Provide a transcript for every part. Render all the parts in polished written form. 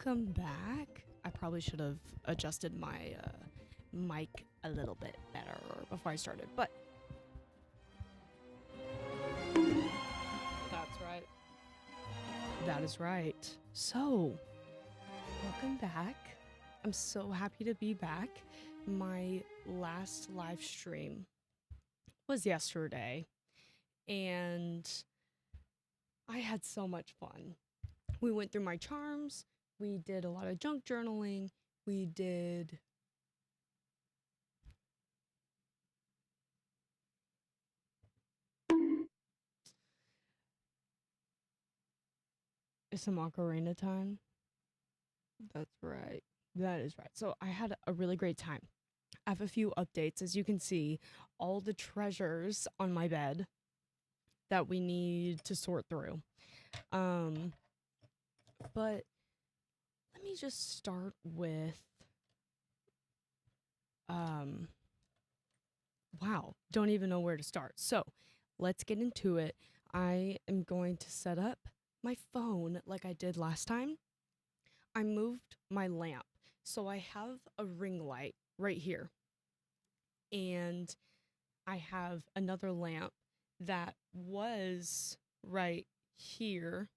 Welcome back. I probably should have adjusted my mic a little bit better before I started, but that's right. That is right. So, welcome back. I'm so happy to be back. My last live stream was yesterday, and I had so much fun. We went through my charms, we did a lot of junk journaling, we did some Macarena time. That's right. That is right. So I had a really great time. I have a few updates. As you can see, all the treasures on my bed that we need to sort through. Um, but let me just start with um wow, don't even know where to start. So, let's get into it. I am going to set up my phone like I did last time. I moved my lamp. So I have a ring light right here. And I have another lamp that was right here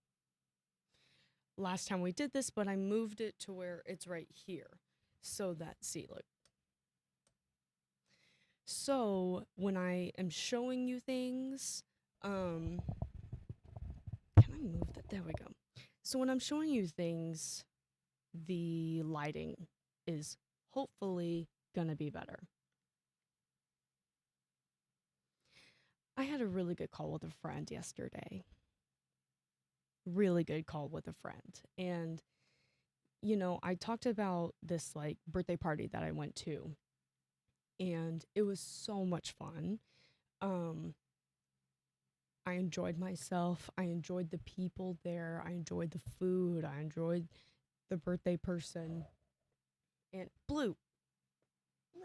last time we did this, but I moved it to where it's right here. So that, see, look. So when I am showing you things, can I move that? There we go. So when I'm showing you things, the lighting is hopefully gonna be better. I had a really good call with a friend yesterday. Really good call with a friend. And, I talked about this like birthday party that I went to, and it was so much fun. Um, I enjoyed myself. I enjoyed the people there. I enjoyed the food. I enjoyed the birthday person. And Blue, Blue,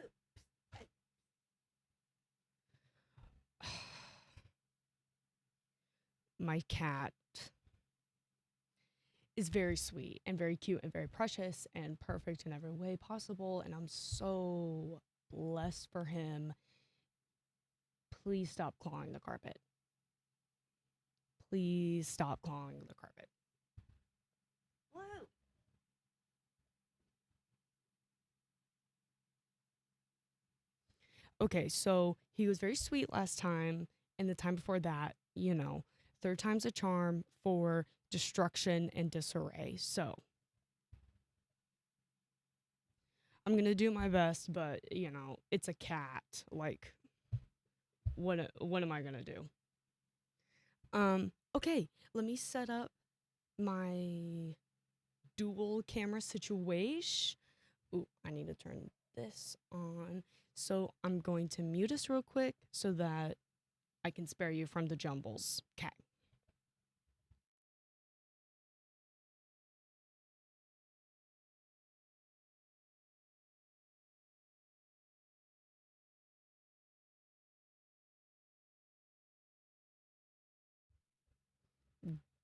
my cat is very sweet and very cute and very precious and perfect in every way possible. And I'm so blessed for him. Please stop clawing the carpet. Please stop clawing the carpet. Blue. Okay, so he was very sweet last time, and the time before that, third time's a charm for destruction and disarray. So I'm gonna do my best, but it's a cat. Like, what am I gonna do? Okay, let me set up my dual camera situation. Ooh, I need to turn this on. So I'm going to mute us real quick so that I can spare you from the jumbles. Okay.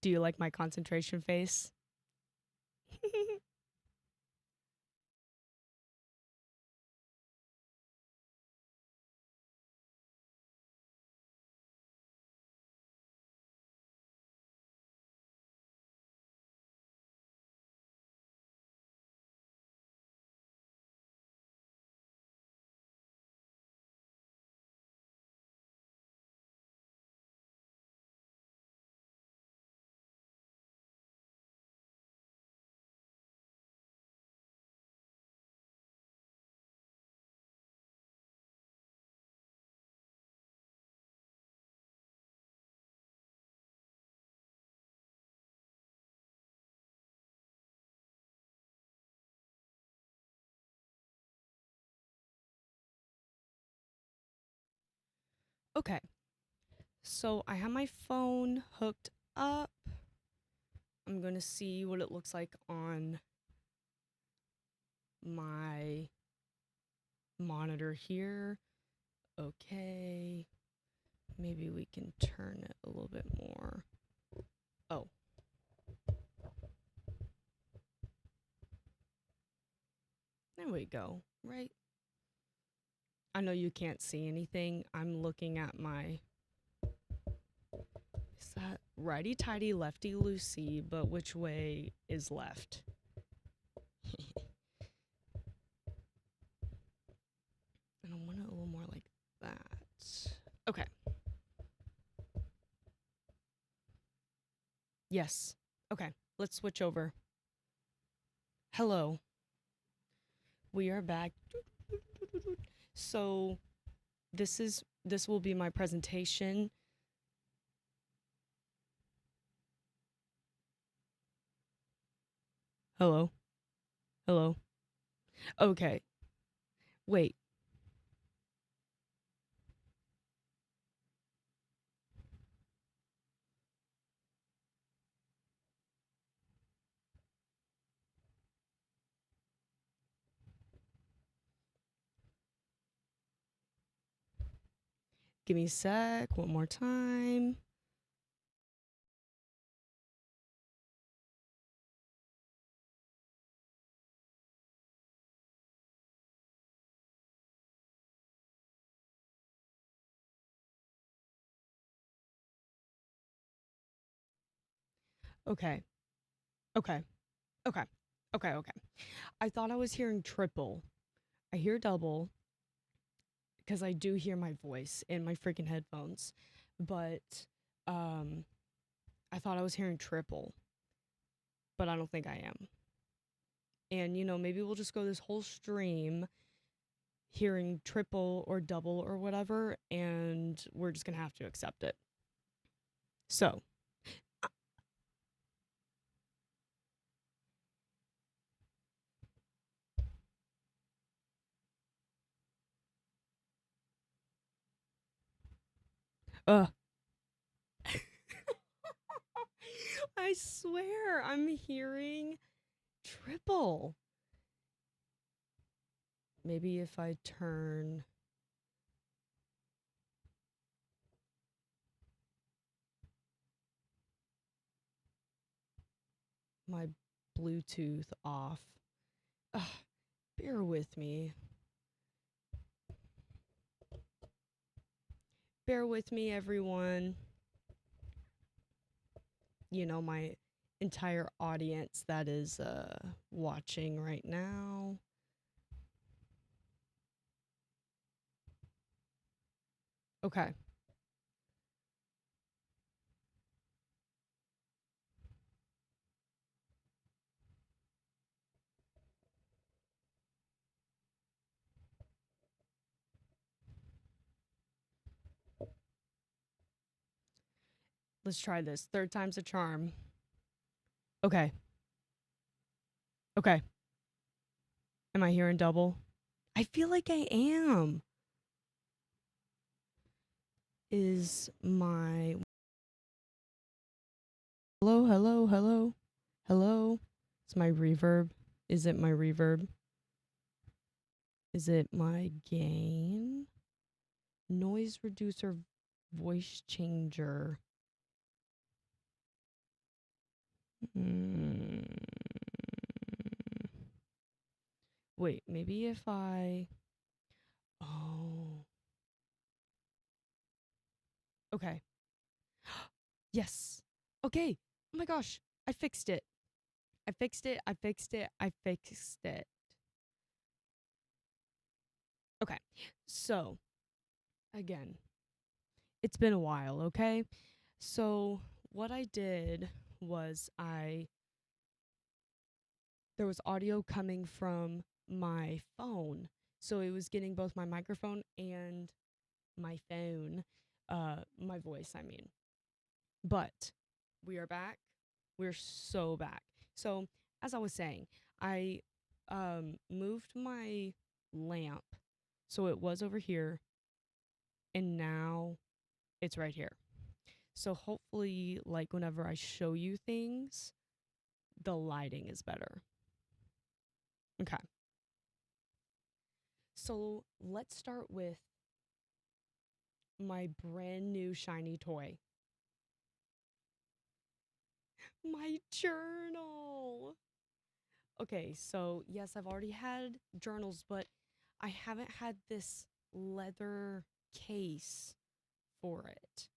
Do you like my concentration face? Okay. So I have my phone hooked up. I'm going to see what it looks like on my monitor here. Okay. Maybe we can turn it a little bit more. Oh. There we go. Right. I know you can't see anything. I'm looking at my. Is that righty tighty, lefty loosey, but which way is left? And I want it a little more like that. Okay. Yes. Okay. Let's switch over. Hello. We are back. So this will be my presentation. Hello. Hello. Okay. Wait. Give me a sec. One more time. Okay. Okay. Okay. Okay. Okay. I thought I was hearing triple. I hear double because I do hear my voice in my freaking headphones. But um I thought I was hearing triple, but I don't think I am. And maybe we'll just go this whole stream hearing triple or double or whatever, and we're just gonna have to accept it. So, uh, I swear I'm hearing triple. Maybe if I turn my Bluetooth off. Ugh, bear with me. Bear with me, everyone. My entire audience that is watching right now. Okay. Let's try this. Third time's a charm. Okay. Okay. Am I hearing double? I feel like I am. Is my. Hello, hello, hello, hello? Is my reverb? Is it my reverb? Is it my gain? Noise reducer, voice changer. Mm. Wait, maybe if I. Oh. Okay. Yes. Okay. Oh my gosh. I fixed it. I fixed it. I fixed it. I fixed it. Okay. So, again, it's been a while, okay? So, what I did was there was audio coming from my phone. So, it was getting both my microphone and my phone, my voice, I mean. But we are back. We're so back. So, as I was saying, I moved my lamp. So it was over here and now it's right here. So hopefully like whenever I show you things, the lighting is better. Okay. So let's start with my brand new shiny toy. My journal. Okay, so yes, I've already had journals, but I haven't had this leather case for it.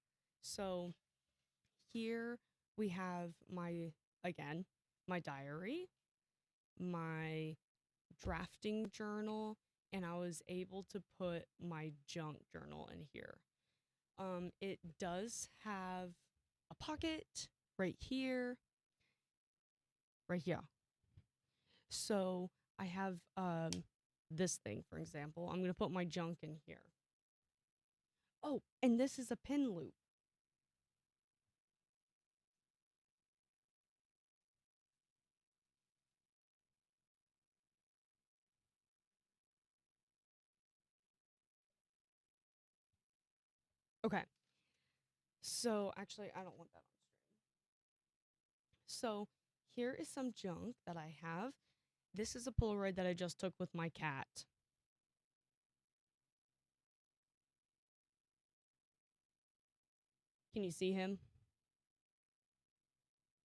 So here we have again, my diary, my drafting journal, and I was able to put my junk journal in here. It does have a pocket right here, right here. So I have this thing, for example. I'm gonna put my junk in here. Oh, and this is a pin loop. Okay. So actually, I don't want that on stream. So here is some junk that I have. This is a Polaroid that I just took with my cat. Can you see him?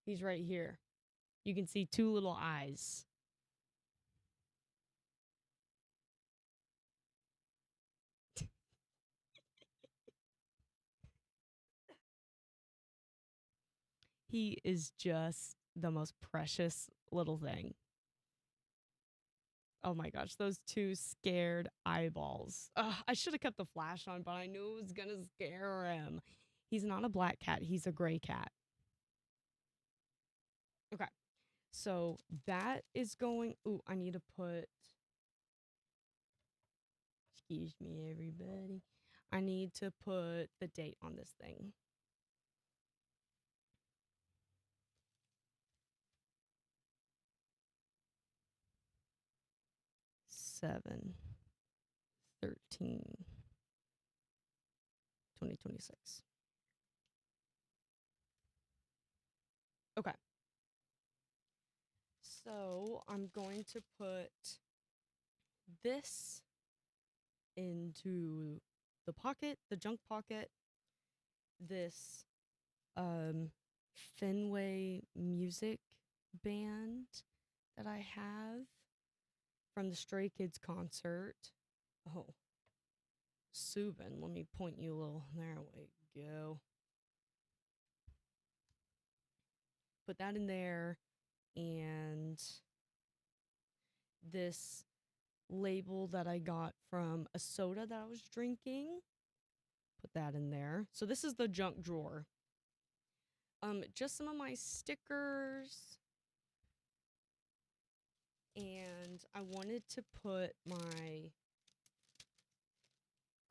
He's right here. You can see two little eyes. He is just the most precious little thing. Oh my gosh, those two scared eyeballs. Ugh, I should have kept the flash on, but I knew it was gonna scare him. He's not a black cat, he's a gray cat. Okay, so that is going. Ooh, I need to put. Excuse me, everybody. I need to put the date on this thing. 7/13/2026. Okay. So I'm going to put this into the pocket, the junk pocket, this Fenway music band that I have from the Stray Kids concert. Oh, Subin, let me point you a little. There we go. Put that in there, and this label that I got from a soda that I was drinking. Put that in there. So this is the junk drawer. Just some of my stickers, and I wanted to put my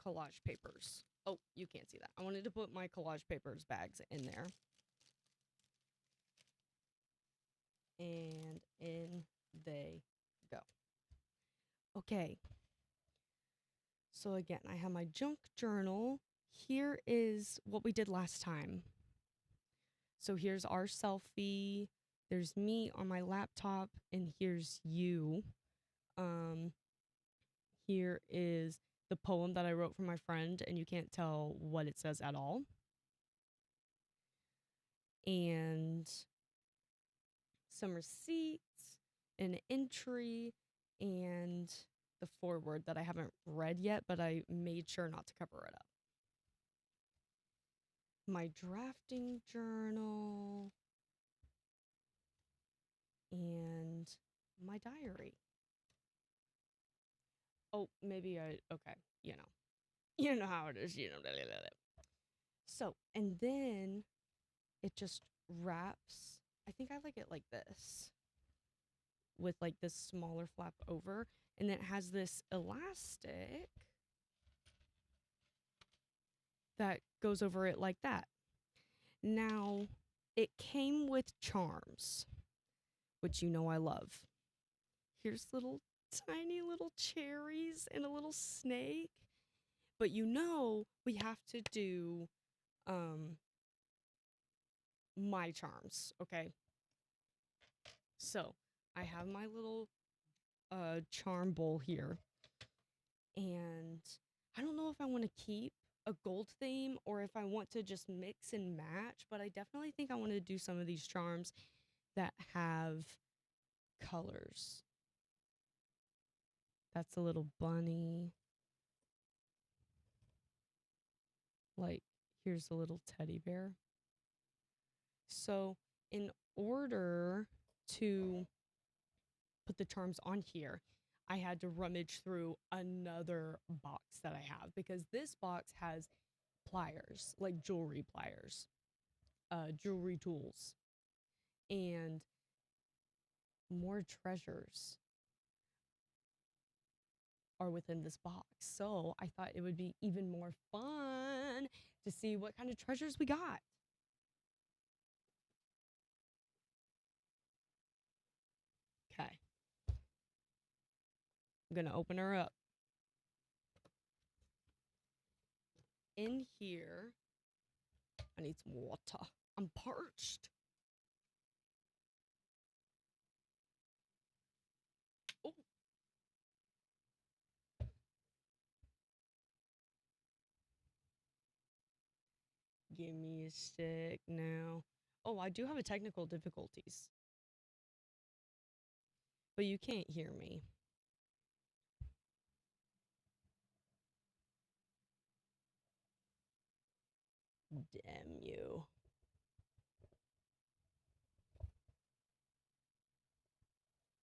collage papers. Oh, you can't see that. I wanted to put my collage papers bags in there. And in they go. Okay. So again, I have my junk journal. Here is what we did last time. So here's our selfie. There's me on my laptop, and here's you. Um, Here is the poem that I wrote for my friend, and you can't tell what it says at all. And some receipts, an entry, and the foreword that I haven't read yet, but I made sure not to cover it up. My drafting journal, and my diary. Oh, maybe okay, you know. You know how it is, you know. Blah, blah, blah. So, and then it just wraps. I think I like it like this, with like this smaller flap over, and then it has this elastic that goes over it like that. Now, it came with charms, which you know I love. Here's little tiny little cherries and a little snake. But you know we have to do um my charms, okay? So, I have my little charm bowl here, and I don't know if I want to keep a gold theme or if I want to just mix and match, but I definitely think I want to do some of these charms that have colors. That's a little bunny. Like, here's a little teddy bear. So, in order to put the charms on here, I had to rummage through another box that I have because this box has pliers, like jewelry pliers, jewelry tools, and more treasures are within this box. So I thought it would be even more fun to see what kind of treasures we got. Okay. I'm gonna open her up. In here, I need some water. I'm parched. Oh. Give me a sec now. Oh, I do have a technical difficulties. But you can't hear me. Damn you.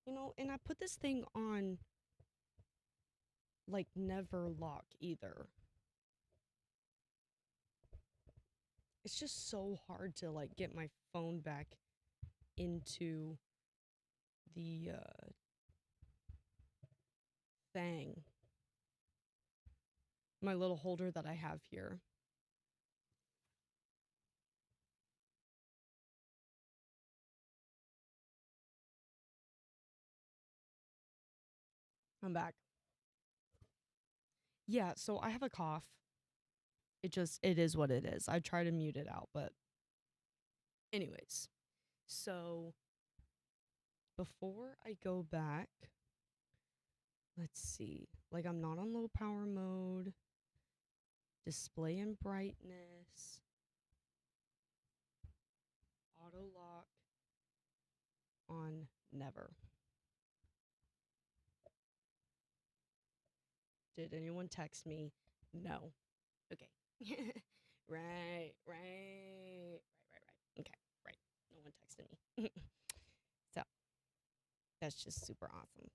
You know, and I put this thing on like never lock either. It's just so hard to like get my phone back into the thing. My little holder that I have here. I'm back. Yeah, so I have a cough. It is what it is. I try to mute it out, but anyways. So before I go back, let's see. Like I'm not on low power mode. Display and brightness. Auto lock on never. Did anyone text me? No. Okay. Right. Okay, right. No one texted me. So that's just super awesome.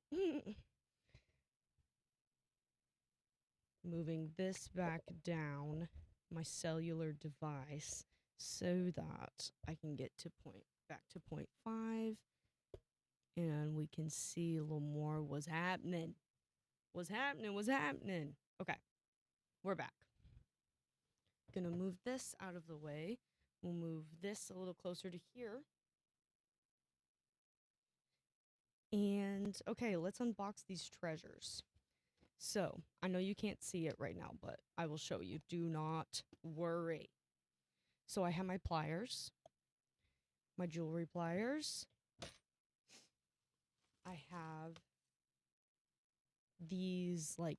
Moving this back down my cellular device so that I can get to back to 0.5 and we can see a little more what's happening. What's happening? Okay, we're back. Gonna move this out of the way. We'll move this a little closer to here. And okay, let's unbox these treasures. So, I know you can't see it right now, but I will show you. Do not worry. So I have my pliers, my jewelry pliers. I have these like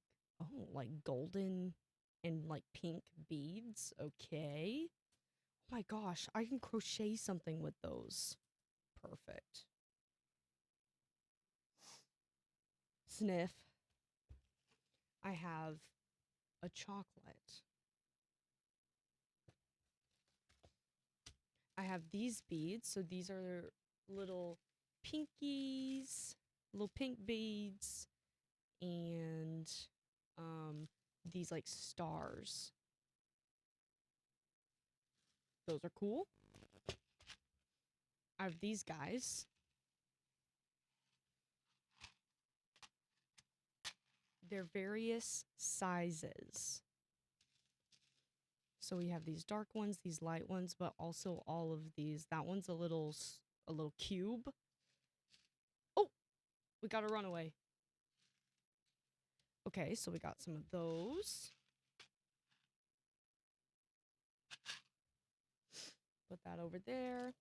golden and like pink beads. Okay. Oh my gosh, I can crochet something with those. Perfect. Sniff. I have a chocolate. I have these beads. So these are little pinkies, little pink beads, and these like stars. Those are cool. I have these guys. They're various sizes. So we have these dark ones, these light ones, but also all of these. That one's a little cube. Oh, we got a runaway. Okay, so we got some of those. Put that over there.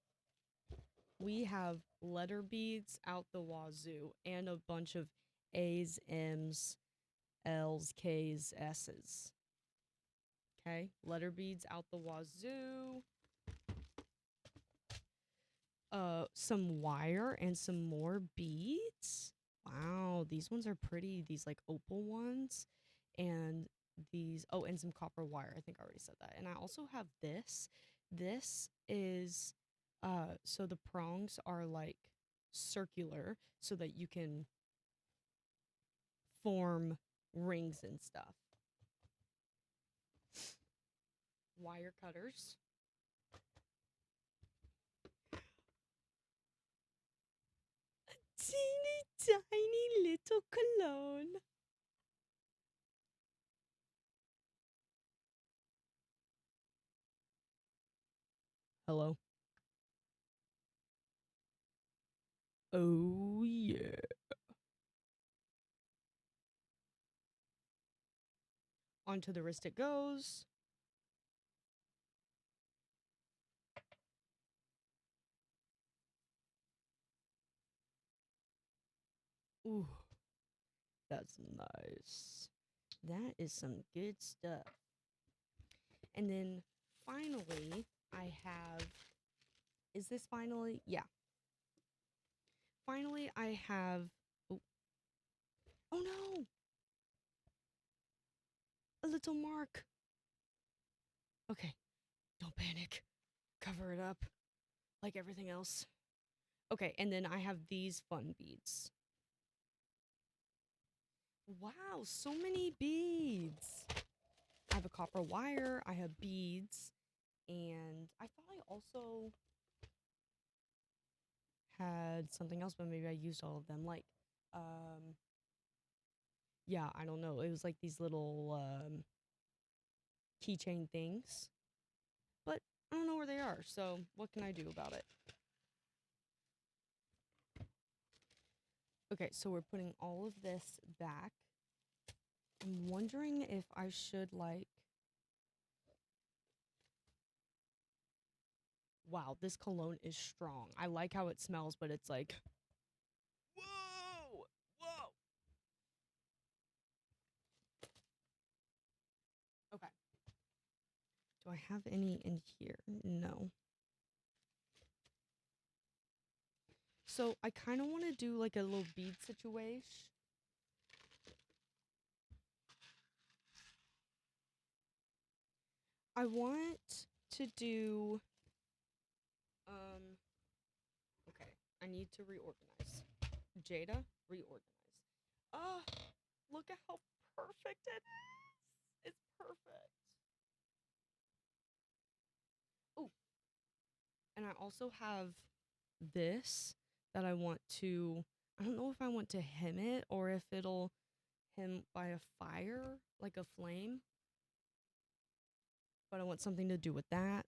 We have letter beads out the wazoo and a bunch of A's, M's, L's, K's, S's. Okay, letter beads out the wazoo. some wire and some more beads. Wow, these ones are pretty. These like opal ones and these and some copper wire. I think I already said that. And I also have this. This is so the prongs are like circular so that you can form rings and stuff. Wire cutters. Teeny tiny little cologne. Hello. Oh yeah. Onto the wrist it goes. Ooh, that's nice. That is some good stuff. And then finally, I have. Is this finally? Yeah. Finally, I have. Oh, oh no! A little mark. Okay, don't panic. Cover it up like everything else. Okay, and then I have these fun beads. Wow, so many beads. I have a copper wire, I have beads, and I thought I also had something else, but maybe I used all of them. Like, yeah, I don't know. It was like these little keychain things, but I don't know where they are. So what can I do about it? Okay, so we're putting all of this back. I'm wondering if I should like. Wow, this cologne is strong. I like how it smells, but it's like. Whoa! Whoa! Okay. Do I have any in here? No. So I kind of want to do like a little bead situation. I want to do. Okay. I need to reorganize. Jada, reorganize. Oh, look at how perfect it is. It's perfect. Oh, and I also have this that I want to. I don't know if I want to hem it or if it'll hem by a fire, like a flame. But I want something to do with that.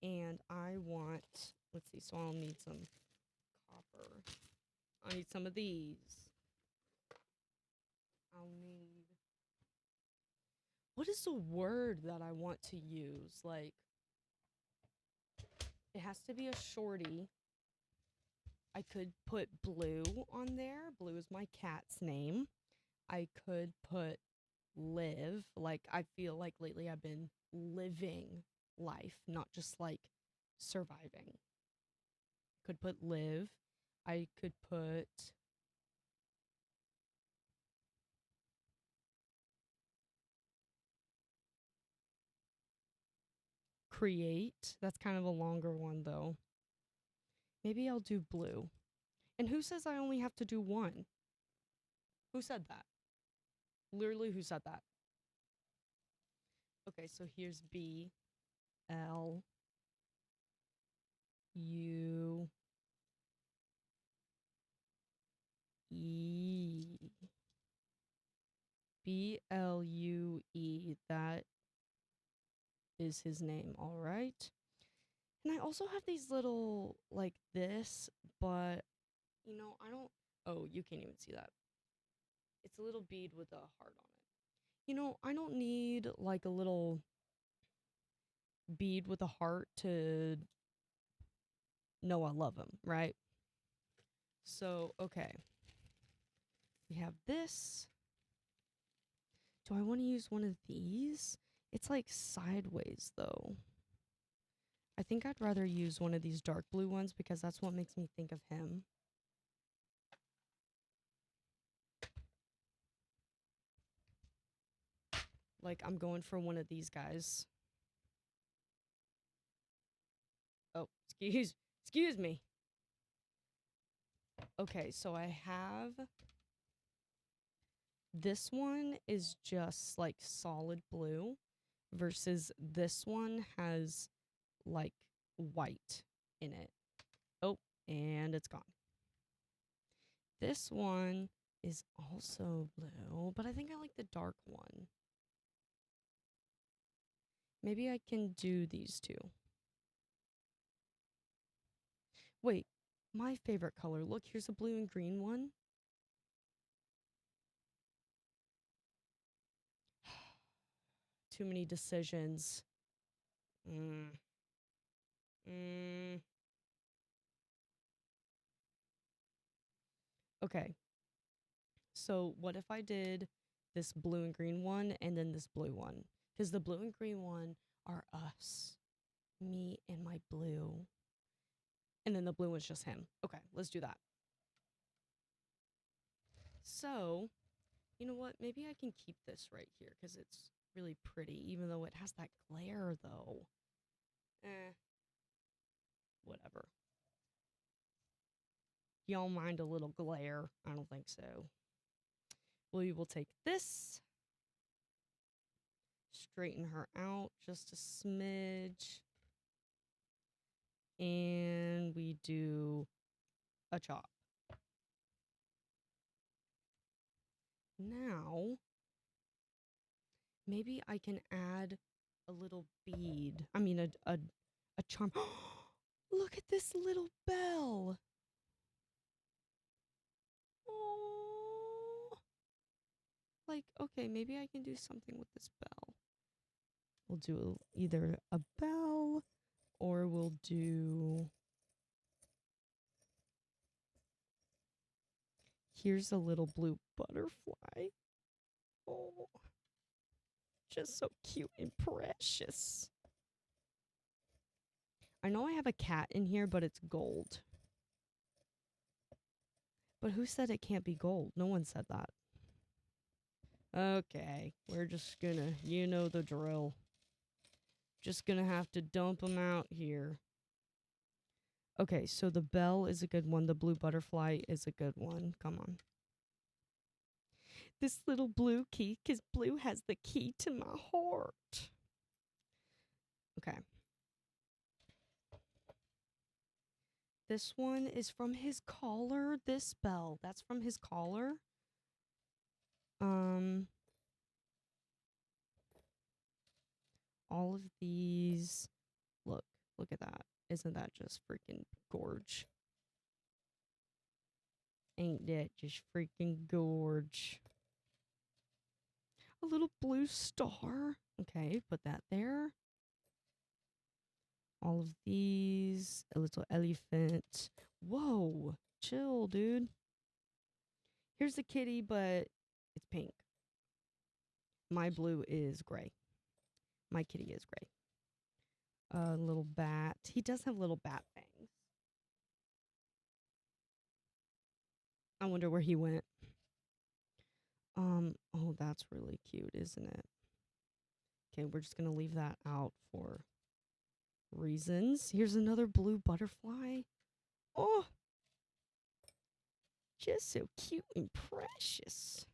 And I want, let's see, so I'll need some copper. I'll need some of these. I'll need, what is the word that I want to use? Like, it has to be a shorty. I could put Blue on there. Blue is my cat's name. I could put Live. Like, I feel like lately I've been living life, not just like surviving. Could put Live. I could put Create. That's kind of a longer one though. Maybe I'll do Blue. And who says I only have to do one? Who said that? Literally, who said that? Okay, so here's B L U E. BLUE. That is his name, all right. And I also have these little, like this, but, I don't. Oh, you can't even see that. It's a little bead with a heart on it. I don't need, like, a little bead with a heart to know I love him, right? So, okay. We have this. Do I want to use one of these? It's like sideways though. I think I'd rather use one of these dark blue ones because that's what makes me think of him. Like, I'm going for one of these guys. Oh, excuse me. Okay, so I have this one is just like solid blue versus this one has like white in it. Oh, and it's gone. This one is also blue, but I think I like the dark one. Maybe I can do these two. Wait, my favorite color. Look, here's a blue and green one. Too many decisions. Mm. Mm. Okay. So what if I did this blue and green one and then this blue one? Because the blue and green one are us. Me and my blue. And then the blue one's just him. Okay, let's do that. So, you know what? Maybe I can keep this right here because it's really pretty, even though it has that glare, though. Whatever. Y'all mind a little glare? I don't think so. We will take this, straighten her out just a smidge, and we do a chop. Now, maybe I can add a little bead. I mean, a charm. Look at this little bell. Oh. Like, okay, maybe I can do something with this bell. We'll do either a bell or we'll do... Here's a little blue butterfly. Oh, just so cute and precious. I know I have a cat in here, but it's gold. But who said it can't be gold? No one said that. Okay, we're just gonna, you know the drill. Just gonna have to dump them out here. Okay, so the bell is a good one. The blue butterfly is a good one. Come on. This little blue key, because blue has the key to my heart. Okay. This one is from his collar. This bell, that's from his collar. All of these. Look at that. Isn't that just freaking gorge? Ain't that just freaking gorge? A little blue star. Okay, put that there. All of these. A little elephant. Whoa, chill, dude. Here's a kitty, but it's pink. My blue is gray. My kitty is gray. A little bat. He does have little bat fangs. I wonder where he went. Oh, that's really cute, isn't it? Okay, we're just gonna leave that out for reasons. Here's another blue butterfly. Oh, just so cute and precious.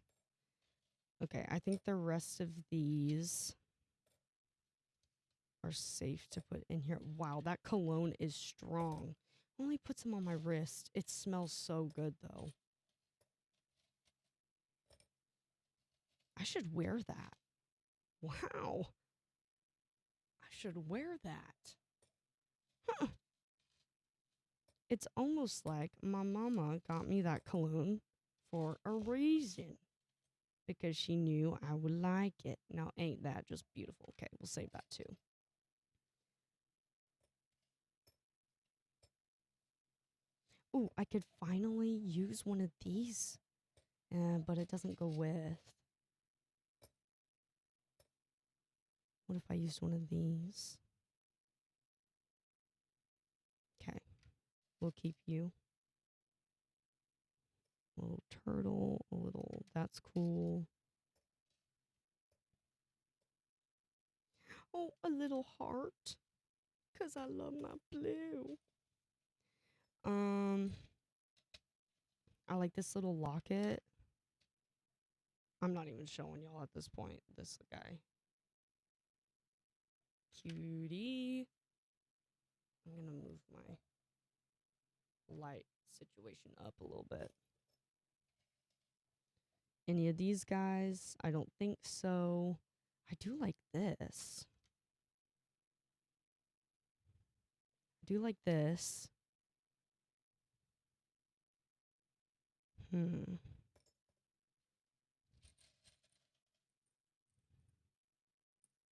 Okay, I think the rest of these are safe to put in here. Wow, that cologne is strong. Only puts them on my wrist. It smells so good, though. I should wear that. Wow. I should wear that. Huh. It's almost like my mama got me that cologne for a reason. Because she knew I would like it. Now, ain't that just beautiful? Okay, we'll save that too. Ooh, I could finally use one of these. But it doesn't go with. What if I used one of these? We'll keep you. A little turtle, a little, that's cool. Oh, a little heart. Because I love my blue. I like this little locket. I'm not even showing y'all at this point. This guy. Cutie. I'm going to move my light situation up a little bit. Any of these guys? I don't think so. I do like this. I do like this.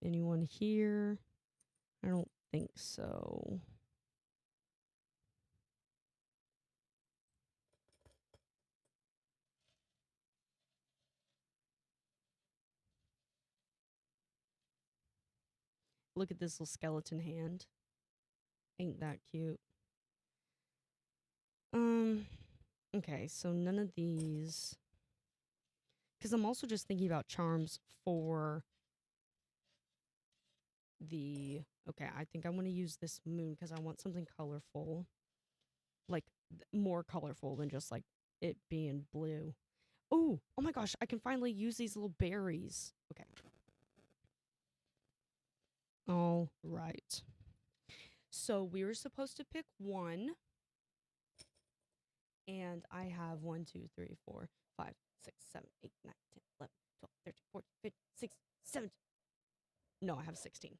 Anyone here? I don't think so. Look at this little skeleton hand. Ain't that cute? Okay, so none of these. Because I'm also just thinking about charms for the... Okay, I think I want to use this moon because I want something colorful. Like, more colorful than just, like, it being blue. Oh my gosh, I can finally use these little berries. Okay. All right. So we were supposed to pick one. And I have 1, 2, 3, 4, 5, 6, 7, 8, 9, 10, 11, 12, 13, 14, 15, 16, 17. No, I have 16.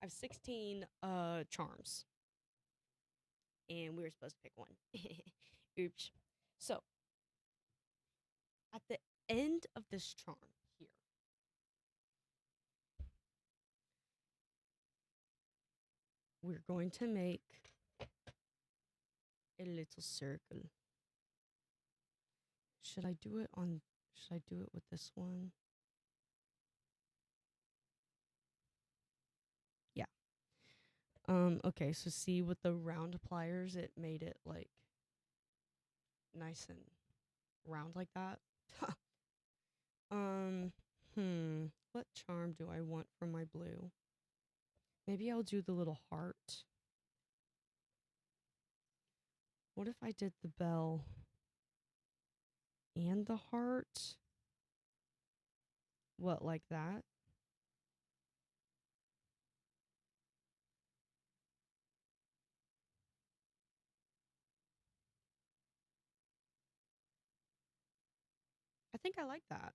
I have 16 charms. And we were supposed to pick one. Oops. So, at the end of this charm here, we're going to make a little circle. Should I do it with this one? Yeah. Okay, so see with the round pliers, it made it like nice and round like that. What charm do I want for my blue? Maybe I'll do the little heart. What if I did the bell and the heart? What, like that? I think I like that.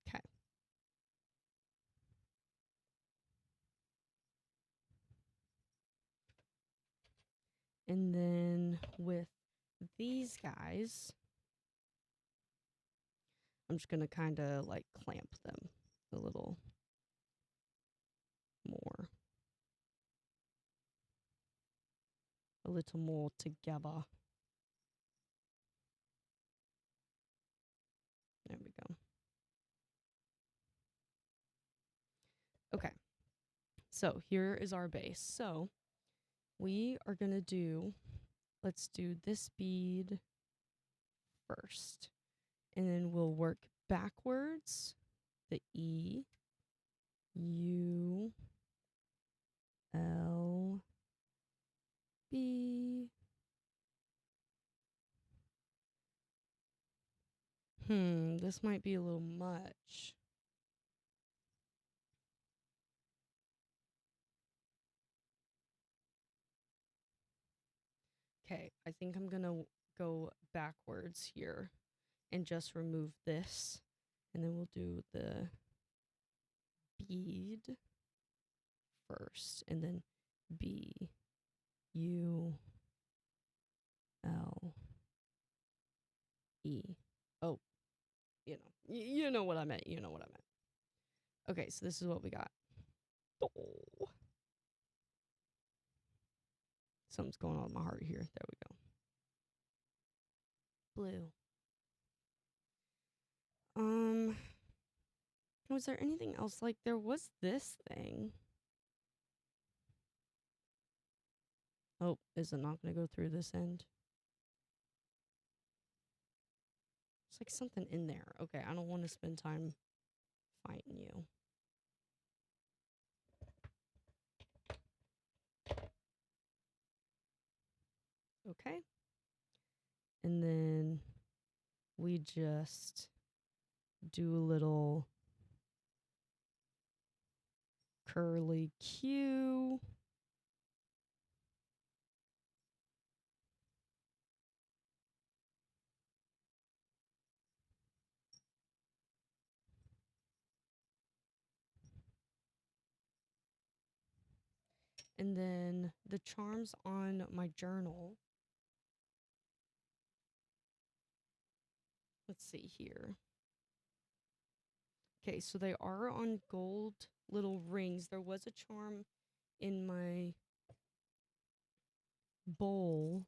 Okay. And then with these guys, I'm just going to kind of like clamp them a little more. A little more together. There we go. Okay. So here is our base. So we are going to do, let's do this bead first. And then we'll work backwards. The E, U, L, B. This might be a little much. Okay, I think I'm gonna go backwards here and just remove this. And then we'll do the bead first, and then B, U, L, E. Oh, you know what I meant. You know what I meant. Okay, so this is what we got. Oh. Something's going on with my heart here. There we go. Blue. Um, was there anything else? Like, there was this thing. Oh, is it not going to go through this end? It's like something in there. Okay, I don't want to spend time fighting you. Okay. And then we just do a little curly Q. And then the charms on my journal. Let's see here. Okay, so they are on gold little rings. There was a charm in my bowl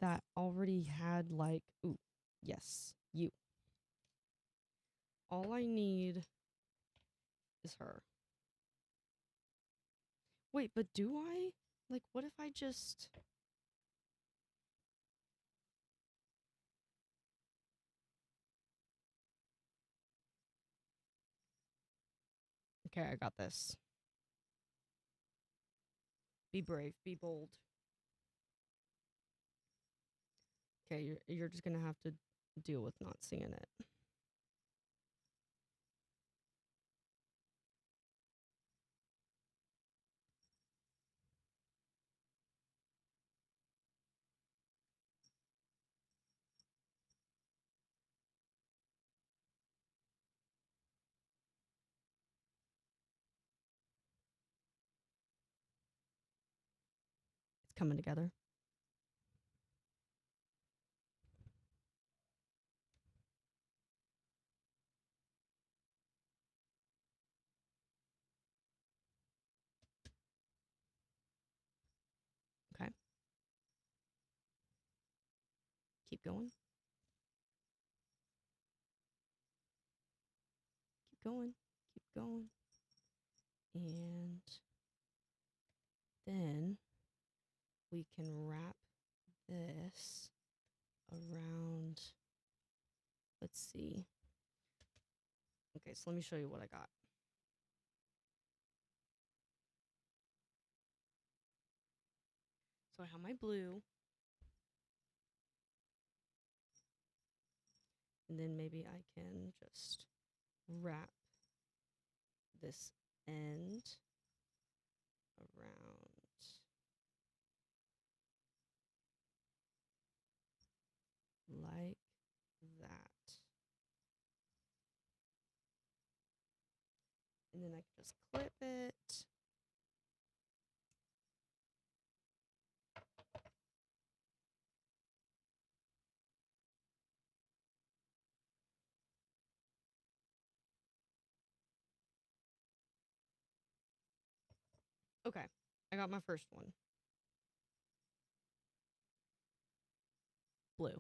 that already had like, ooh, yes, you. All I need is her. Wait, but do I? Like, what if I just... Okay, I got this. Be brave, be bold. Okay, you're just gonna have to deal with not seeing it. It's coming together. Okay. Keep going. Keep going. Keep going. And then we can wrap this around, let's see. Okay, so let me show you what I got. So I have my blue. And then maybe I can just wrap this end around like that. And then I can just clip it. Okay, I got my first one. Blue.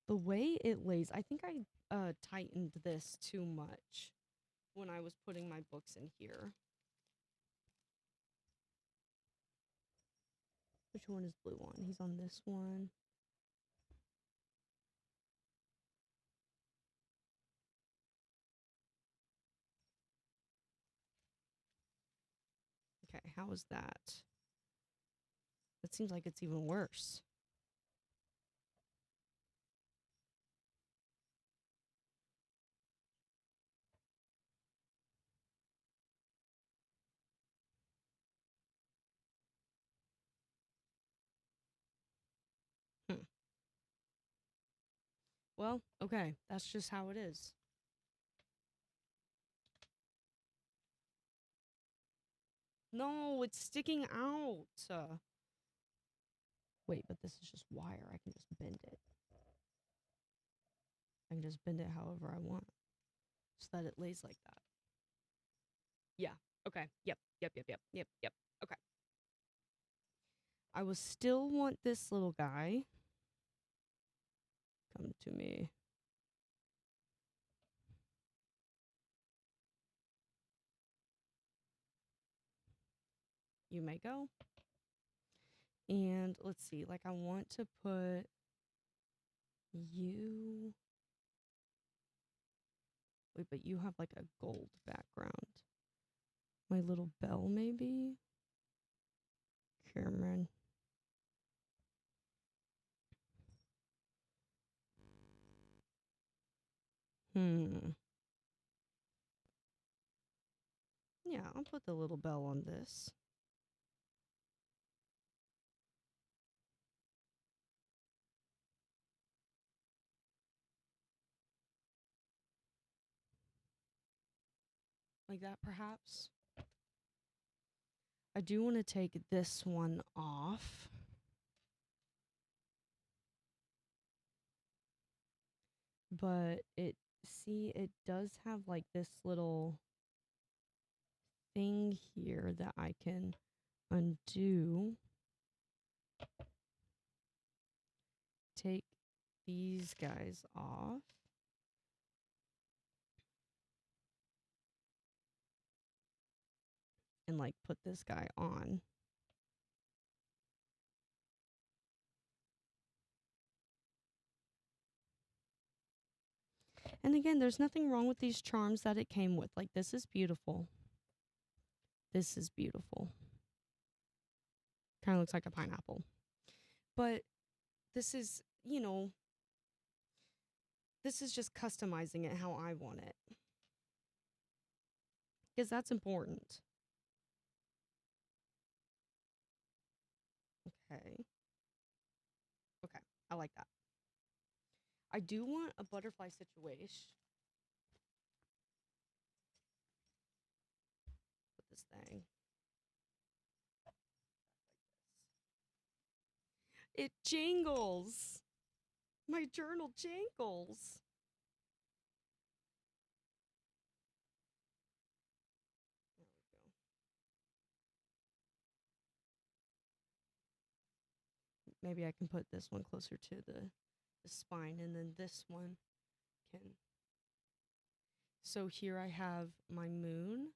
The way it lays, I think I tightened this too much when I was putting my books in here. Which one is blue on? He's on this one. Okay, how is that? It seems like it's even worse. Hmm. Well, okay, that's just how it is. No, it's sticking out. Wait, but this is just wire. I can just bend it. I can just bend it however I want so that it lays like that. Yeah. Okay. Yep. Okay. I will still want this little guy. Come to me. You may go. And let's see, like I want to put you. Wait, but you have like a gold background. My little bell, maybe? Cameron. Yeah, I'll put the little bell on this. Like that, perhaps. I do want to take this one off. But it does have like this little thing here that I can undo. Take these guys off. And like put this guy on. And again, there's nothing wrong with these charms that it came with. Like, this is beautiful. This is beautiful. Kind of looks like a pineapple. But this is, you know, this is just customizing it how I want it. Because that's important. Okay. Okay, I like that. I do want a butterfly situation. Put this thing. It jingles. My journal jingles. There we go. Maybe I can put this one closer to the spine, and then this one can. So here I have my moon,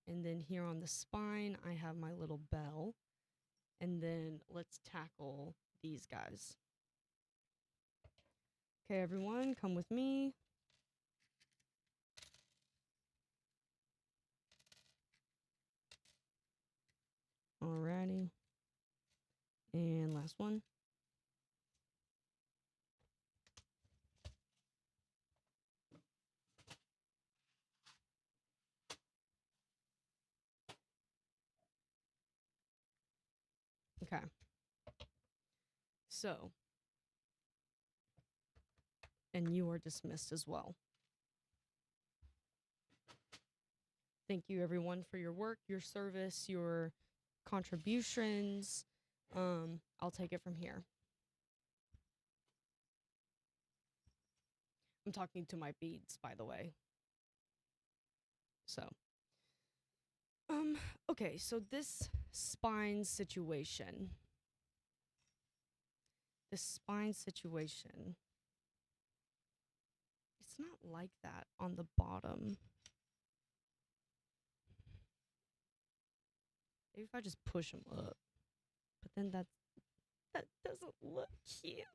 and then here on the spine I have my little bell, and then let's tackle these guys. Okay, everyone, come with me. Alrighty. And last one. Okay. So, and you are dismissed as well. Thank you, everyone, for your work, your service, your contributions. I'll take it from here. I'm talking to my beads, by the way. So, okay, so this spine situation. It's not like that on the bottom. Maybe if I just push them up. But then that doesn't look cute.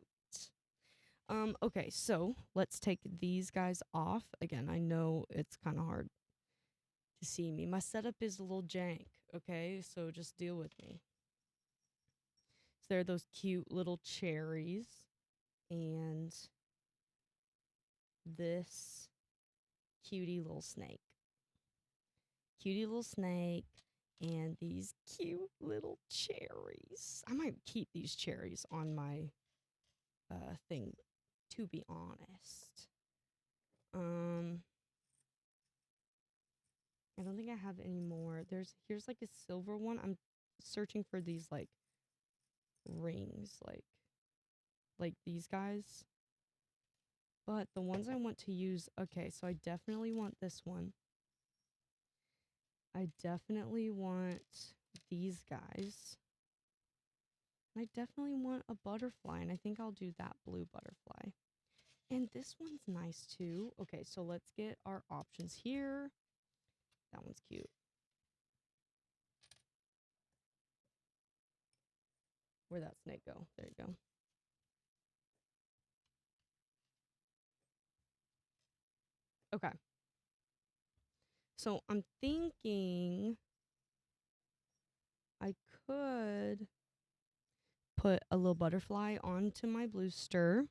Okay, so let's take these guys off. Again, I know it's kind of hard to see me. My setup is a little jank, okay? So just deal with me. So there are those cute little cherries and this cutie little snake. And these cute little cherries. I might keep these cherries on my thing, to be honest. I don't think I have any more. Here's like a silver one. I'm searching for these like rings, like these guys. But the ones I want to use, okay, so I definitely want this one. I definitely want these guys. I definitely want a butterfly, and I think I'll do that blue butterfly. And this one's nice too. Okay, so let's get our options here. That one's cute. Where'd that snake go? There you go. Okay. So I'm thinking I could put a little butterfly onto my blue stir,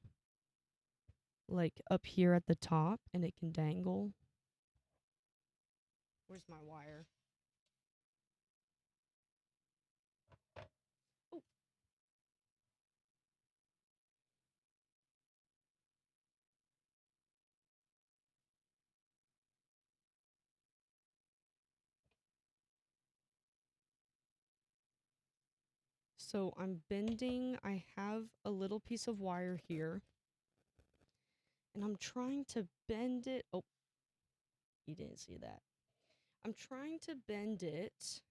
like up here at the top, and it can dangle. Where's my wire? Oh. So I'm bending. I have a little piece of wire here, and I'm trying to bend it. Oh, you didn't see that. I'm trying to bend it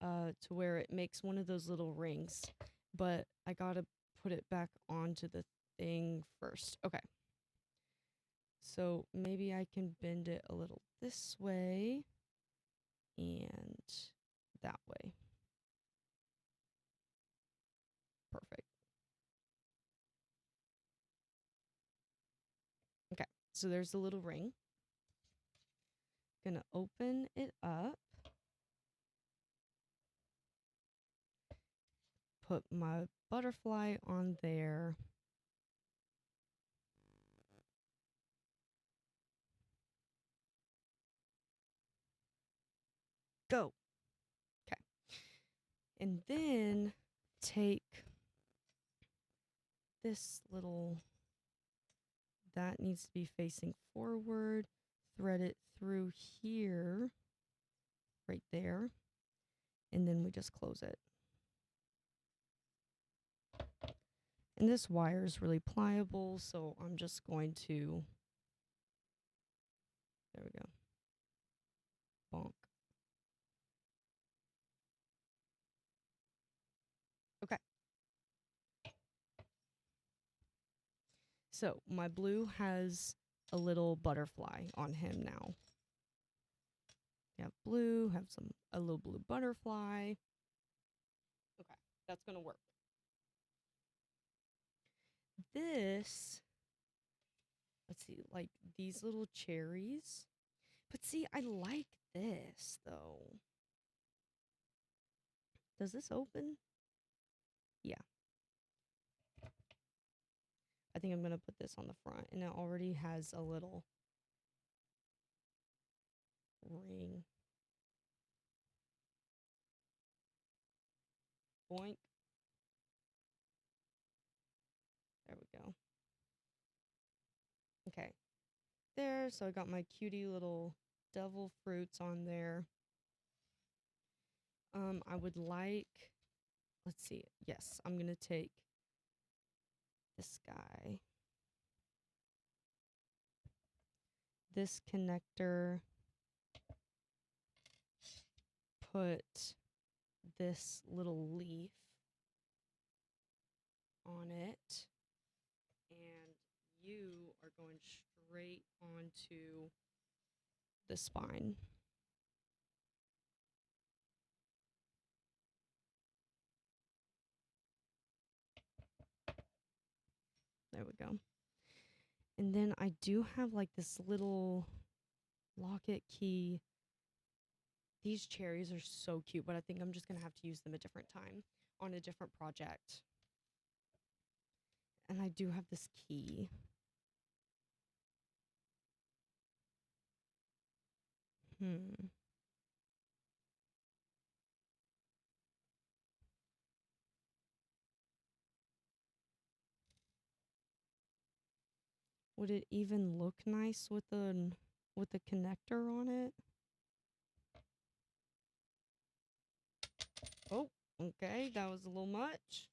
to where it makes one of those little rings, but I gotta put it back onto the thing first. Okay. So maybe I can bend it a little this way and that way. Perfect. Okay, so there's a little ring. Gonna open it up. Put my butterfly on there. Go. Okay. And then take this little, that needs to be facing forward. Thread it through here, right there. And then we just close it. And this wire is really pliable, so I'm just going to, there we go, bonk. Okay. So my blue has a little butterfly on him now. You have blue, have a little blue butterfly. Okay, that's gonna work. This, let's see, like these little cherries. But see, I like this though. Does this open? Yeah. I think I'm gonna put this on the front, and it already has a little ring. Boink. There we go. Okay. There, so I got my cutie little devil fruits on there. I would like, let's see. Yes, I'm gonna take this guy. This connector. Put this little leaf on it. And you are going straight onto the spine. There we go. And then I do have like this little locket key. These cherries are so cute, but I think I'm just going to have to use them a different time on a different project. And I do have this key. Would it even look nice with the connector on it? Oh, okay, that was a little much.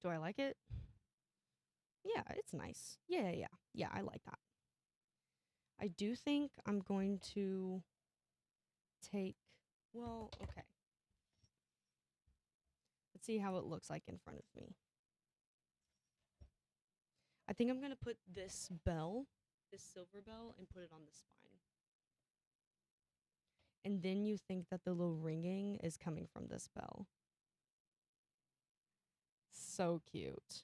Do I like it? Yeah, it's nice. Yeah, I like that. I do think I'm going to take, well, okay. Let's see how it looks like in front of me. I think I'm going to put this bell, this silver bell, and put it on the spine. And then you think that the little ringing is coming from this bell. So cute.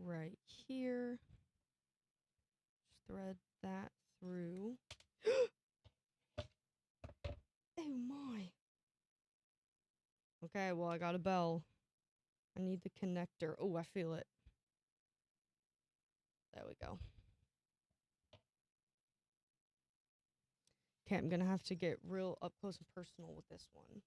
Right here. Just thread that through. Oh my. Okay, well, I got a bell. I need the connector. Oh, I feel it. There we go. Okay, I'm gonna have to get real up close and personal with this one.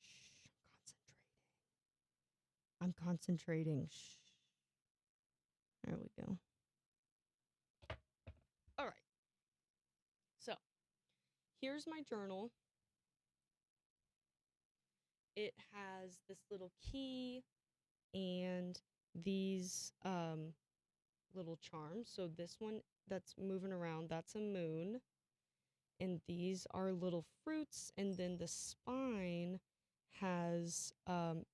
Shh, I'm concentrating. Shh. There we go. All right. So, here's my journal. It has this little key and these little charms. So this one that's moving around, that's a moon. And these are little fruits. And then the spine has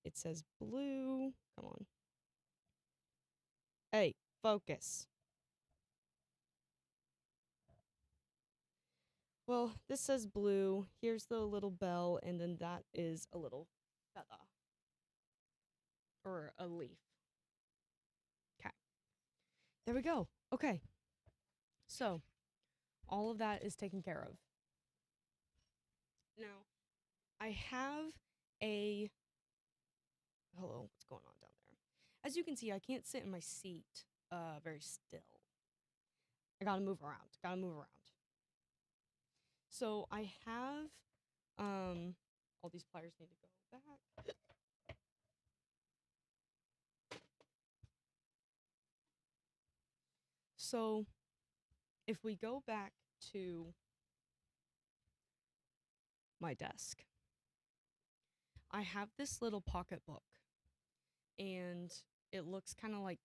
it says blue. Come on. Hey, focus. Well, this says blue. Here's the little bell, and then that is a little feather. Or a leaf. Okay. There we go. Okay. So, all of that is taken care of. Now, I have a. Hello, what's going on down there? As you can see, I can't sit in my seat very still. I gotta move around. Gotta move around. So I have all these pliers need to go back. So if we go back to my desk, I have this little pocketbook, and it looks kind of like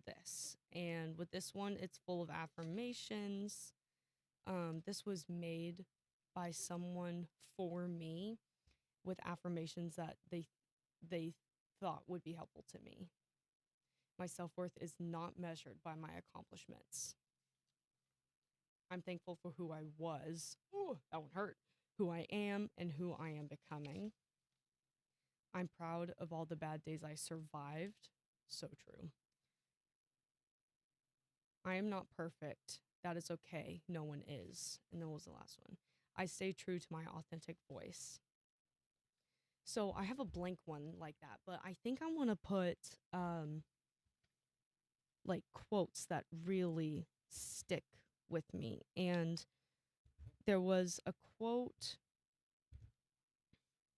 this. And with this one, it's full of affirmations. This was made by someone for me with affirmations that they thought would be helpful to me. My self-worth is not measured by my accomplishments. I'm thankful for who I was. Ooh, that one hurt. Who I am and who I am becoming. I'm proud of all the bad days I survived. So true. I am not perfect. That is okay. No one is. And that was the last one. I stay true to my authentic voice. So I have a blank one like that, but I think I want to put like quotes that really stick with me. And there was a quote,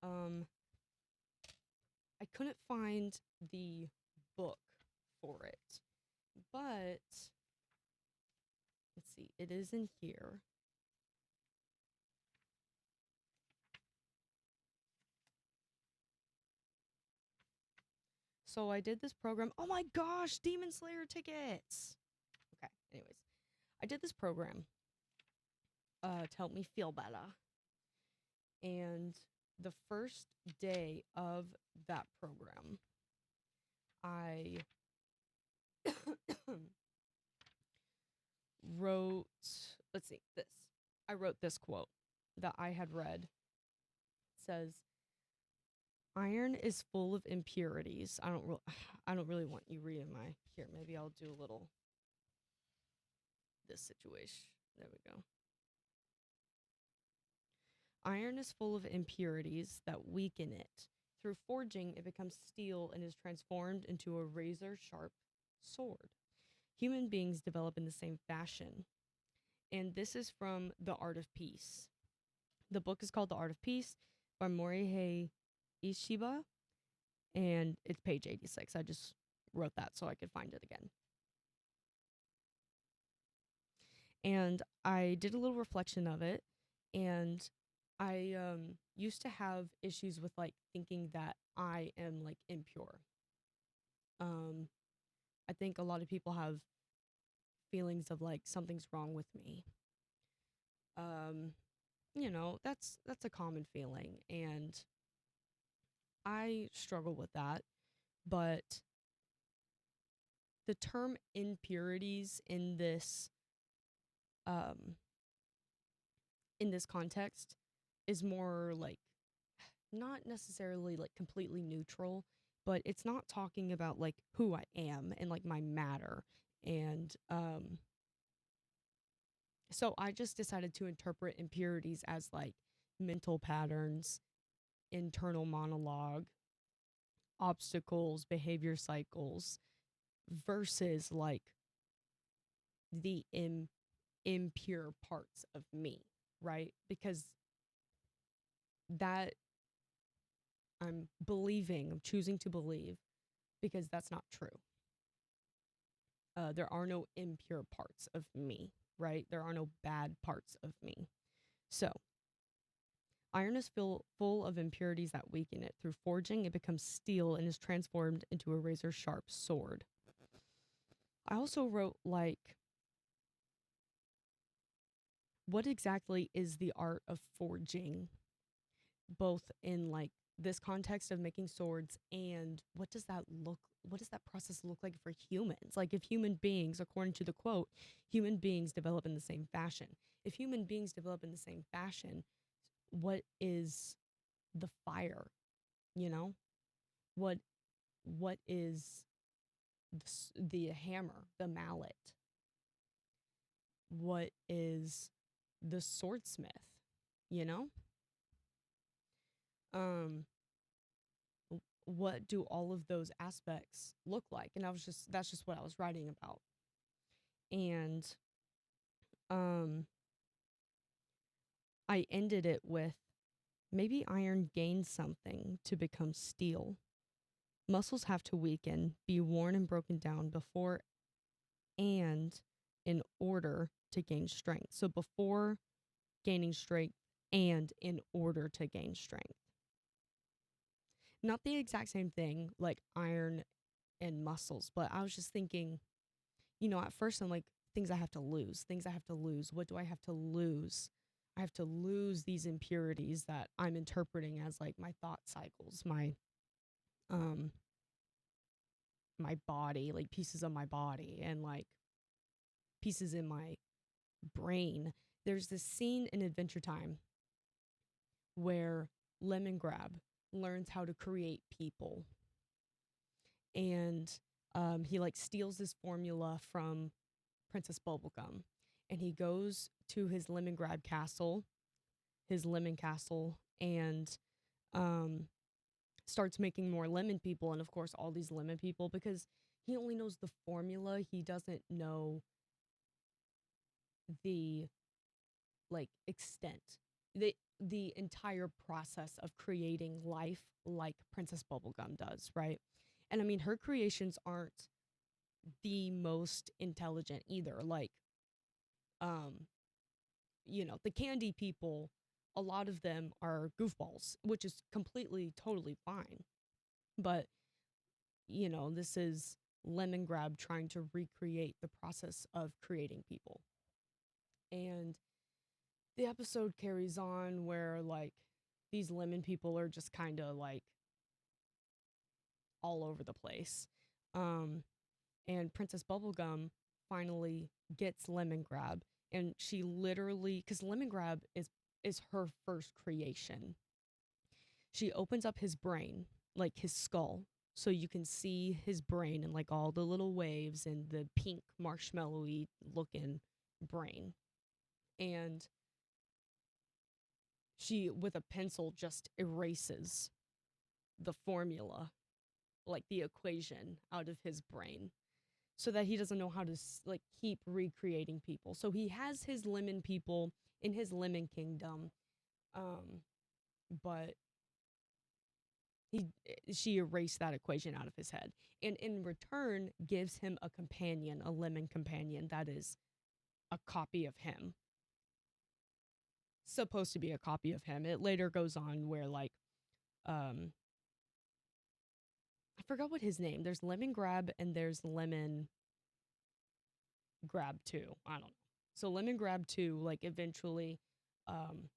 I couldn't find the book for it, but let's see, it is in here. So I did this program. Oh my gosh, Demon Slayer tickets. Okay, anyways, I did this program to help me feel better. And the first day of that program, I wrote, let's see, this. I wrote this quote that I had read. It says, iron is full of impurities. I don't really want you reading my, here, maybe I'll do a little, this situation. There we go. Iron is full of impurities that weaken it. Through forging, it becomes steel and is transformed into a razor sharp sword. Human beings develop in the same fashion. And this is from The Art of Peace. The book is called The Art of Peace by Morihei Ishiba, and it's page 86. I just wrote that so I could find it again. And I did a little reflection of it, and I used to have issues with like thinking that I am like impure. Um, I think a lot of people have feelings of like something's wrong with me. Um, that's a common feeling, and I struggle with that. But the term impurities um in this context is more like not necessarily like completely neutral, but it's not talking about like who I am and like my matter. And so I just decided to interpret impurities as like mental patterns, internal monologue, obstacles, behavior cycles versus like the impure parts of me, right? Because that I'm choosing to believe because that's not true. There are no impure parts of me, right? There are no bad parts of me. So, iron is full of impurities that weaken it. Through forging, it becomes steel and is transformed into a razor sharp sword. I also wrote, like, what exactly is the art of forging, both in, like, this context of making swords and what does that process look like for humans? Like, if human beings, according to the quote, human beings develop in the same fashion. If human beings develop in the same fashion, what is the fire, you know? What is the hammer, the mallet? What is the swordsmith, you know? Um what do all of those aspects look like? And that's just what I was writing about. And um I ended it with maybe iron gains something to become steel. Muscles have to weaken, be worn and broken down before and in order to gain strength. So before gaining strength and in order to gain strength. Not the exact same thing like iron and muscles, but I was just thinking, at first I'm like, things I have to lose, things I have to lose. What do I have to lose? I have to lose these impurities that I'm interpreting as like my thought cycles, um my body, like pieces of my body and like pieces in my brain. There's this scene in Adventure Time where Lemongrab learns how to create people, and he like steals this formula from Princess Bubblegum, and he goes to his Lemongrab castle, his lemon castle, and um, starts making more lemon people, and of course all these lemon people, because he only knows the formula, he doesn't know the like extent, the entire process of creating life like Princess Bubblegum does, right? And I mean, her creations aren't the most intelligent either. Like, um, the candy people, a lot of them are goofballs, which is completely, totally fine. But, this is Lemongrab trying to recreate the process of creating people. And the episode carries on where, like, these lemon people are just kind of like all over the place. And Princess Bubblegum finally gets Lemongrab, and she literally, because Lemongrab is her first creation. She opens up his brain, like his skull, so you can see his brain and like all the little waves and the pink marshmallowy looking brain. And she with a pencil just erases the formula, like the equation, out of his brain so that he doesn't know how to like keep recreating people. So he has his lemon people in his lemon kingdom, um, but she erased that equation out of his head, and in return gives him a companion, a lemon companion that is a copy of him, supposed to be a copy of him. It later goes on where like um I forgot what his name. There's Lemon Grab and there's Lemon Grab 2. I don't know. So Lemon Grab 2 like eventually um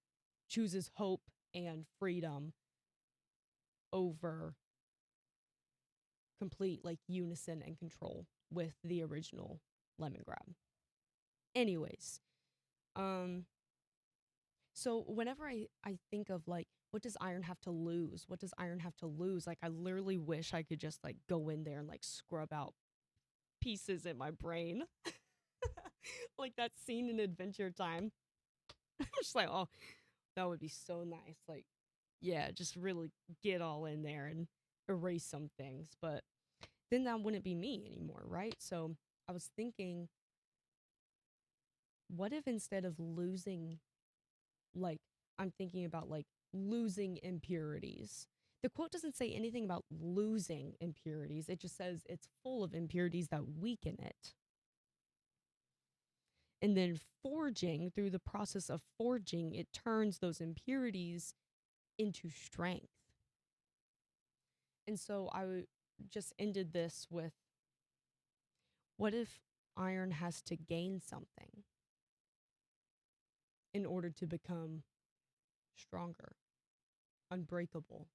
chooses hope and freedom over complete like unison and control with the original Lemon Grab. Anyways, um so whenever I think of like what does Iron have to lose? What does Iron have to lose? Like I literally wish I could just like go in there and like scrub out pieces in my brain. Like that scene in Adventure Time. I'm just like, oh, that would be so nice. Like, yeah, just really get all in there and erase some things. But then that wouldn't be me anymore, right? So I was thinking, what if instead of losing, like, I'm thinking about like losing impurities. The quote doesn't say anything about losing impurities. It just says it's full of impurities that weaken it. And then forging, through the process of forging, it turns those impurities into strength. And so just ended this with, what if iron has to gain something in order to become stronger, unbreakable?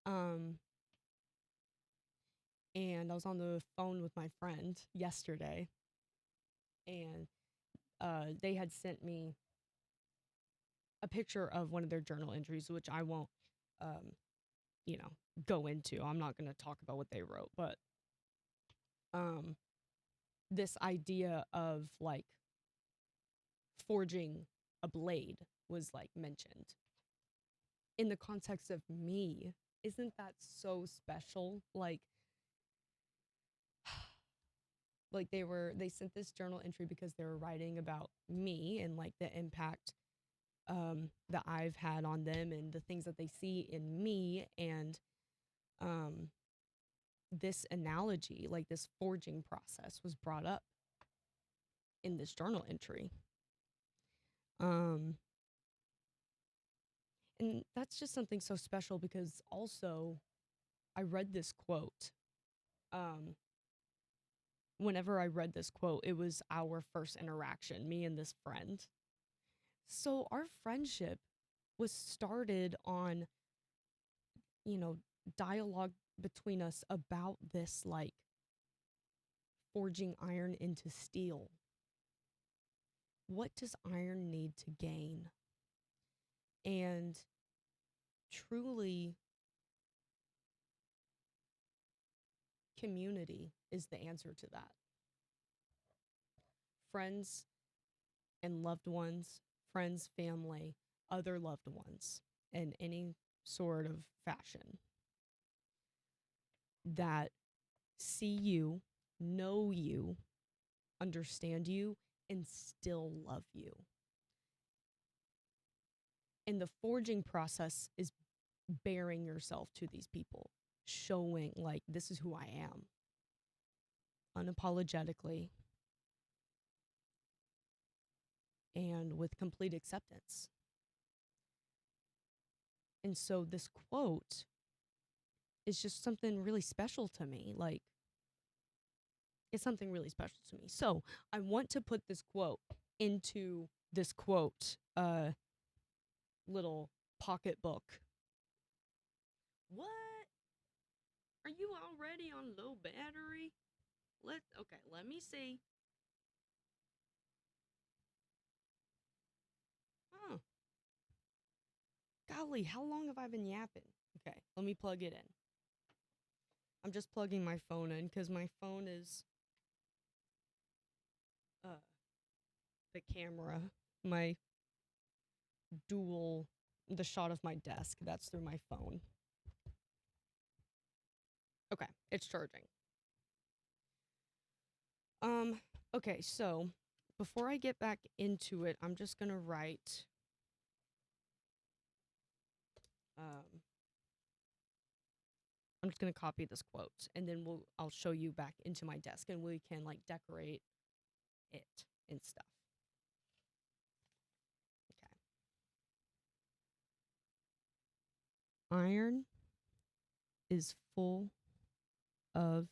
Um, and I was on the phone with my friend yesterday, and they had sent me a picture of one of their journal entries, which I won't, um, you know, go into. I'm not going to talk about what they wrote, but um, this idea of like forging a blade was like mentioned in the context of me. Isn't that so special? Like they sent this journal entry because they were writing about me and like the impact that I've had on them and the things that they see in me, and um this analogy, like this forging process, was brought up in this journal entry. Um and that's just something so special because also I read this quote. Um Whenever I read this quote, it was our first interaction, me and this friend. So our friendship was started on, you know, dialogue between us about this like forging iron into steel. What does iron need to gain? And truly, community is the answer to that. Friends and loved ones, friends, family, other loved ones, in any sort of fashion that see you, know you, understand you, and still love you. And the forging process is bearing yourself to these people, showing like this is who I am unapologetically and with complete acceptance. And so this quote is just something really special to me. Like, it's something really special to me. So I want to put this quote into this quote little pocketbook. What? Are you already on low battery? Let me see. Huh. Golly, how long have I been yapping? Okay, let me plug it in. I'm just plugging my phone in because my phone is uh the camera, my dual the shot of my desk. That's through my phone. Okay, it's charging. Okay, so before I get back into it, I'm just gonna write um I'm just gonna copy this quote and then I'll show you back into my desk and we can like decorate it and stuff. Okay. Iron is full of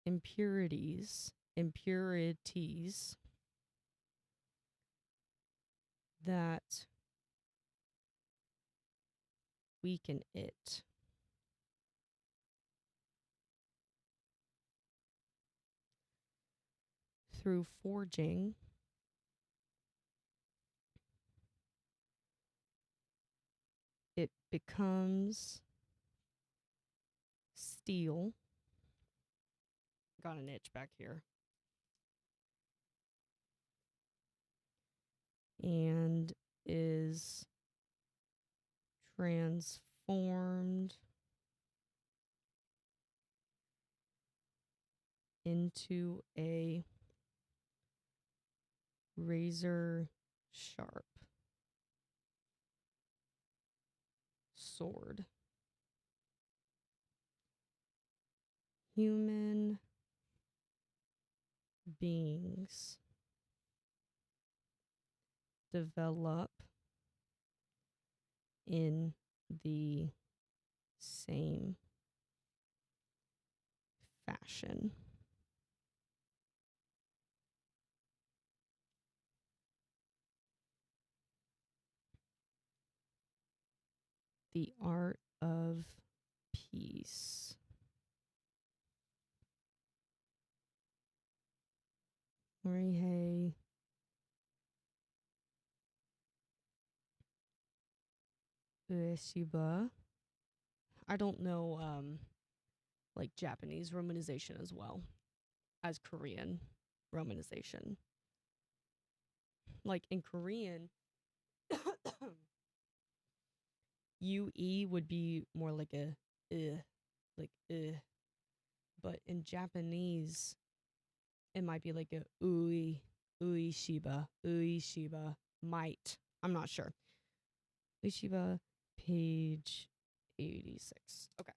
impurities that weaken it. Through forging, it becomes steel. Got an itch back here. And is transformed into a razor sharp sword. Human beings develop in the same fashion. The art of peace. Morihei Ueshiba. I don't know like Japanese romanization as well as Korean romanization. Like in Korean, UE would be more like a like but in Japanese it might be like a uishiba might. I'm not sure. Uishiba page 86. Okay.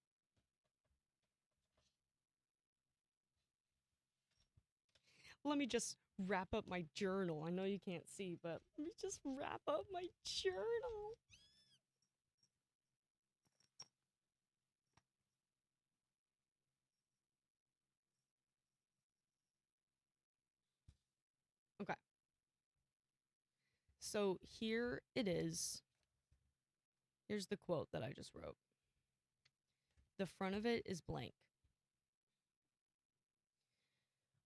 Let me just wrap up my journal. I know you can't see, but let me just wrap up my journal. Okay. So here it is. Here's the quote that I just wrote. The front of it is blank.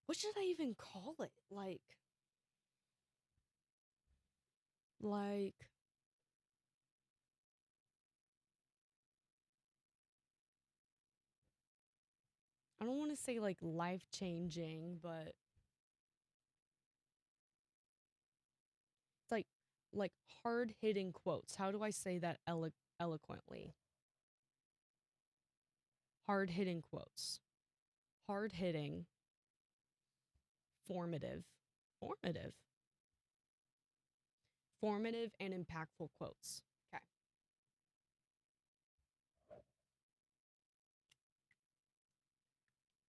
What should I even call it? Like I don't want to say like life changing, but it's like hard hitting quotes. How do I say that eloquently? Hard hitting quotes. Hard hitting. Formative. Formative. Formative and impactful quotes. Okay.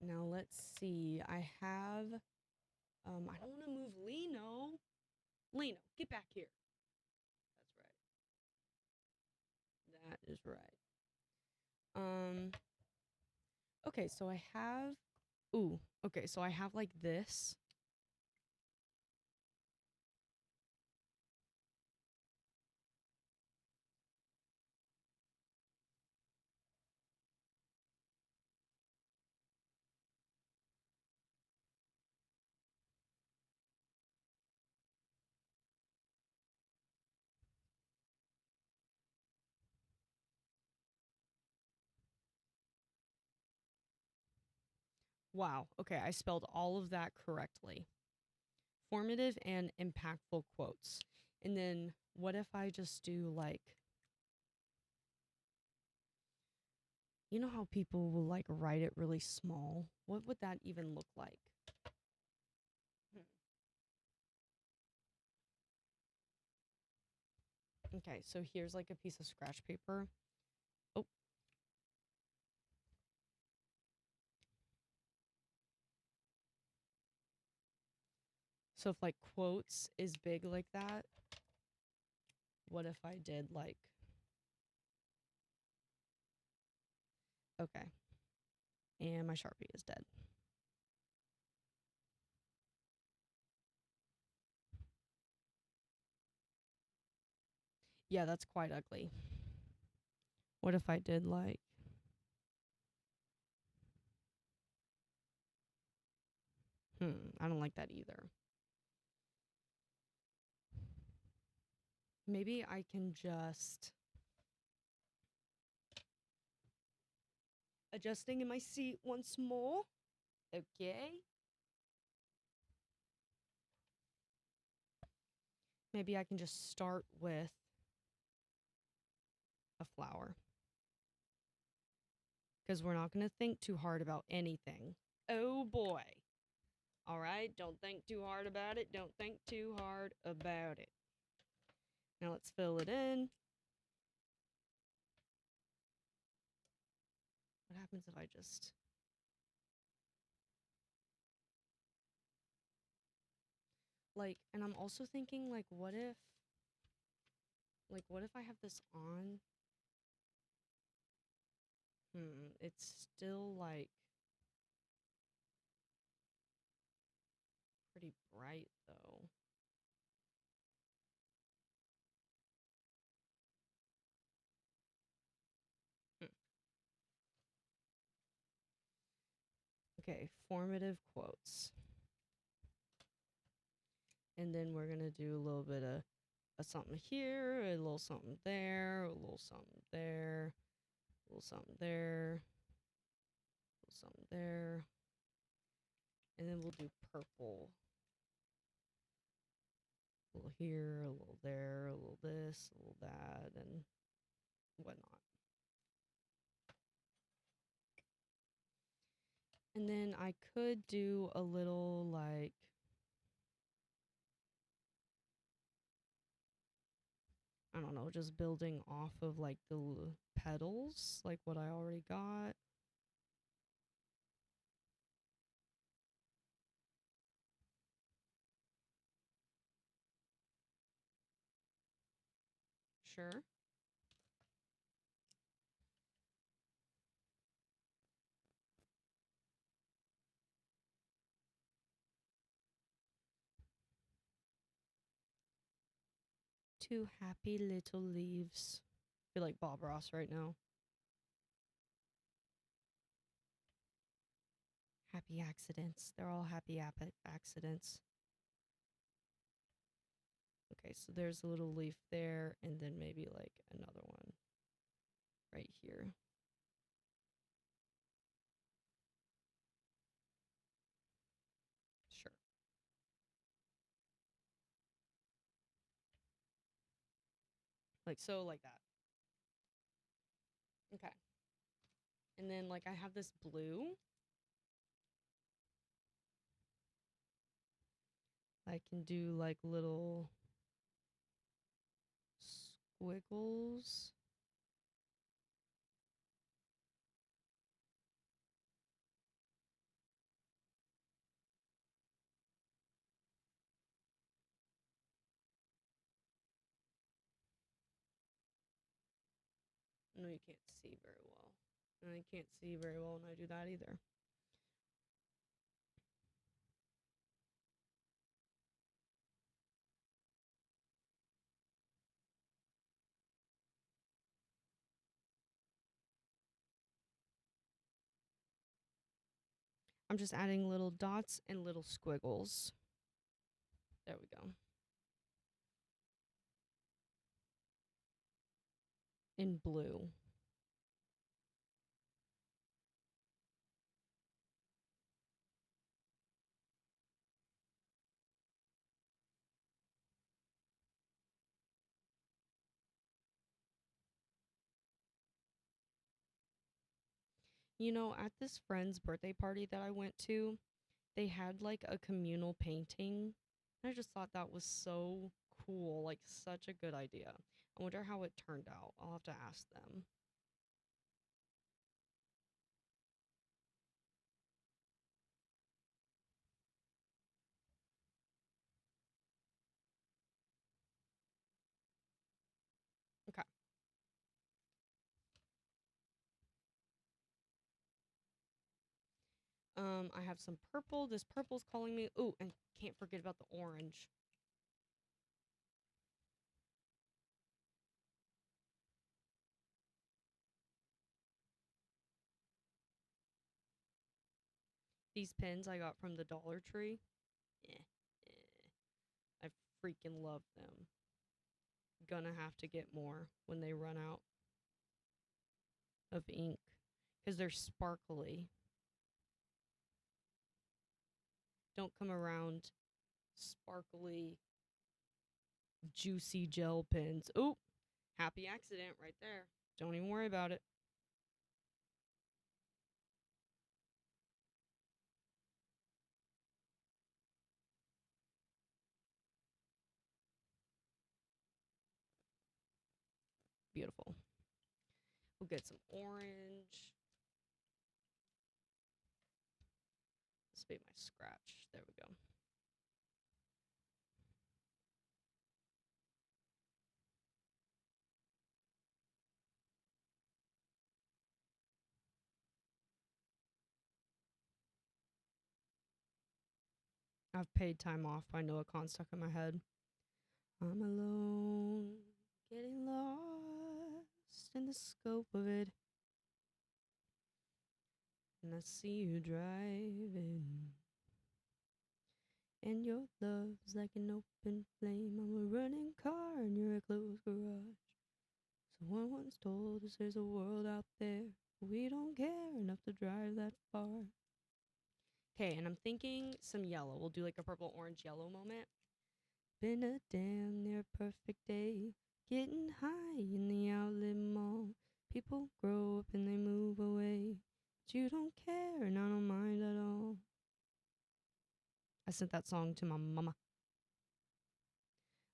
Now let's see. I have I don't want to move Lino. Lino, get back here. That's right. That is right. Okay, so I have okay, so I have like this. Wow. Okay, I spelled all of that correctly. Formative and impactful quotes. And then what if I just do like, you know how people will like write it really small? What would that even look like? Okay, so here's like a piece of scratch paper. Oh, so if like quotes is big like that, what if I did like, okay, and my Sharpie is dead. Yeah, that's quite ugly. What if I did like, I don't like that either. Maybe I can just adjusting in my seat once more. Okay. Maybe I can just start with a flower because we're not going to think too hard about anything. Oh boy. All right. Don't think too hard about it. Don't think too hard about it. Now let's fill it in. What happens if I just. Like, and I'm also thinking, like, what if. Like, what if I have this on? It's still, like, pretty bright, though. Hmm. Okay, formative quotes. And then we're going to do a little bit of a something here, a little something there, a little something there, a little something there, a little something there. And then we'll do purple. A little here, a little there, a little this, a little that, and whatnot. And then I could do a little like, I don't know, just building off of like the petals, like what I already got. Sure. Two happy little leaves. I feel like Bob Ross right now. Happy accidents. They're all happy accidents. Okay, so there's a little leaf there, and then maybe like another one right here. Sure. Like so, like that. Okay. And then like I have this blue. I can do like little squiggles. No, you can't see very well. And I can't see very well when I do that either. I'm just adding little dots and little squiggles. There we go. In blue. You know, at this friend's birthday party that I went to, they had like a communal painting. I just thought that was so cool, like such a good idea. I wonder how it turned out. I'll have to ask them. Okay. I have some purple. This purple's calling me. Ooh, and can't forget about the orange. These pins I got from the Dollar Tree. Eh, I freaking love them. Gonna have to get more when they run out of ink because they're sparkly. Don't come around sparkly, juicy gel pens. Ooh, happy accident right there. Don't even worry about it. Beautiful. We'll get some orange. This will be my scratch. There we go. I've paid time off by Noah Khan stuck in my head. I'm alone, getting lost in the scope of it. And I see you driving. And your love's like an open flame. I'm a running car and you're a closed garage. Someone once told us there's a world out there, but we don't care enough to drive that far. Okay, and I'm thinking some yellow. We'll do like a purple, orange, yellow moment. Been a damn near perfect day, getting high in the outlet mall. People grow up and they move away, but you don't care and I don't mind at all. I sent that song to my mama.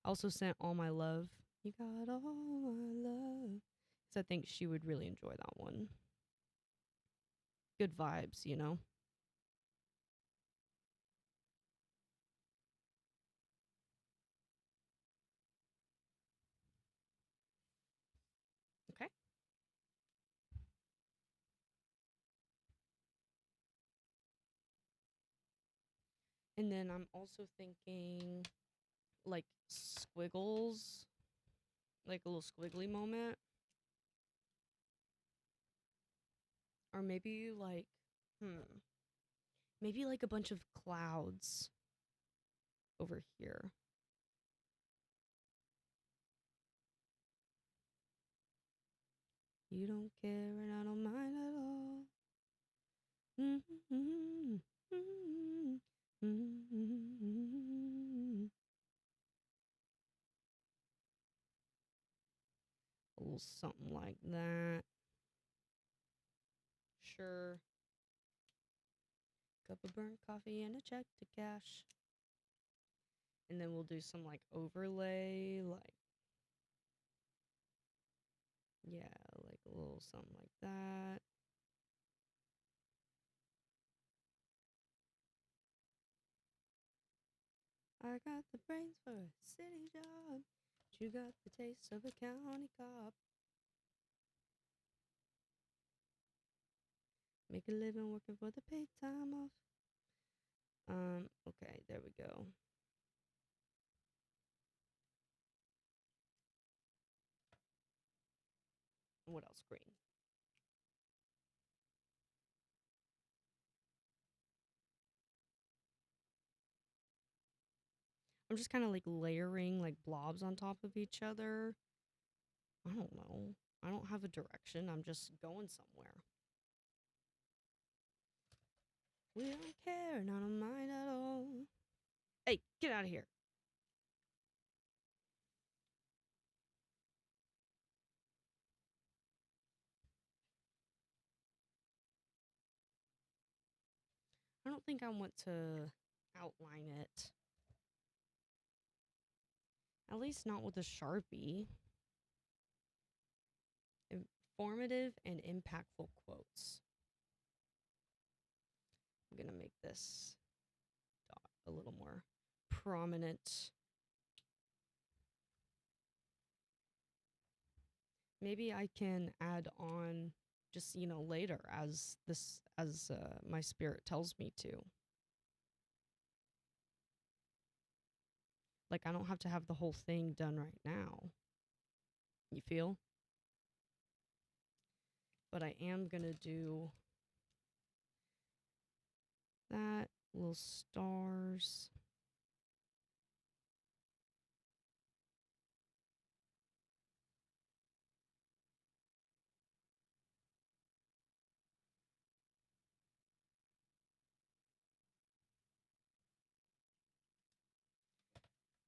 I also sent All My Love. You got all my love. Because I think she would really enjoy that one. Good vibes, you know? Okay. And then I'm also thinking like squiggles, like a little squiggly moment. Or maybe like, maybe like a bunch of clouds over here. You don't care and I don't mind at all. Mm-hmm. Mm-hmm. Mm-hmm. A little something like that. Sure. Cup of burnt coffee and a check to cash. And then we'll do some like overlay, like, yeah, like a little something like that. I got the brains for a city job. You got the taste of a county cop. Make a living working for the paid time off. Okay, there we go. And what else? Green. I'm just kind of like layering like blobs on top of each other. I don't know. I don't have a direction. I'm just going somewhere. We don't care, not on mine at all. Hey, get out of here. don't think I want to outline it. At least not with a Sharpie. Informative and impactful quotes. I'm going to make this dot a little more prominent. Maybe I can add on just, later as my spirit tells me to. Like, I don't have to have the whole thing done right now. You feel? But I am going to do that, little stars.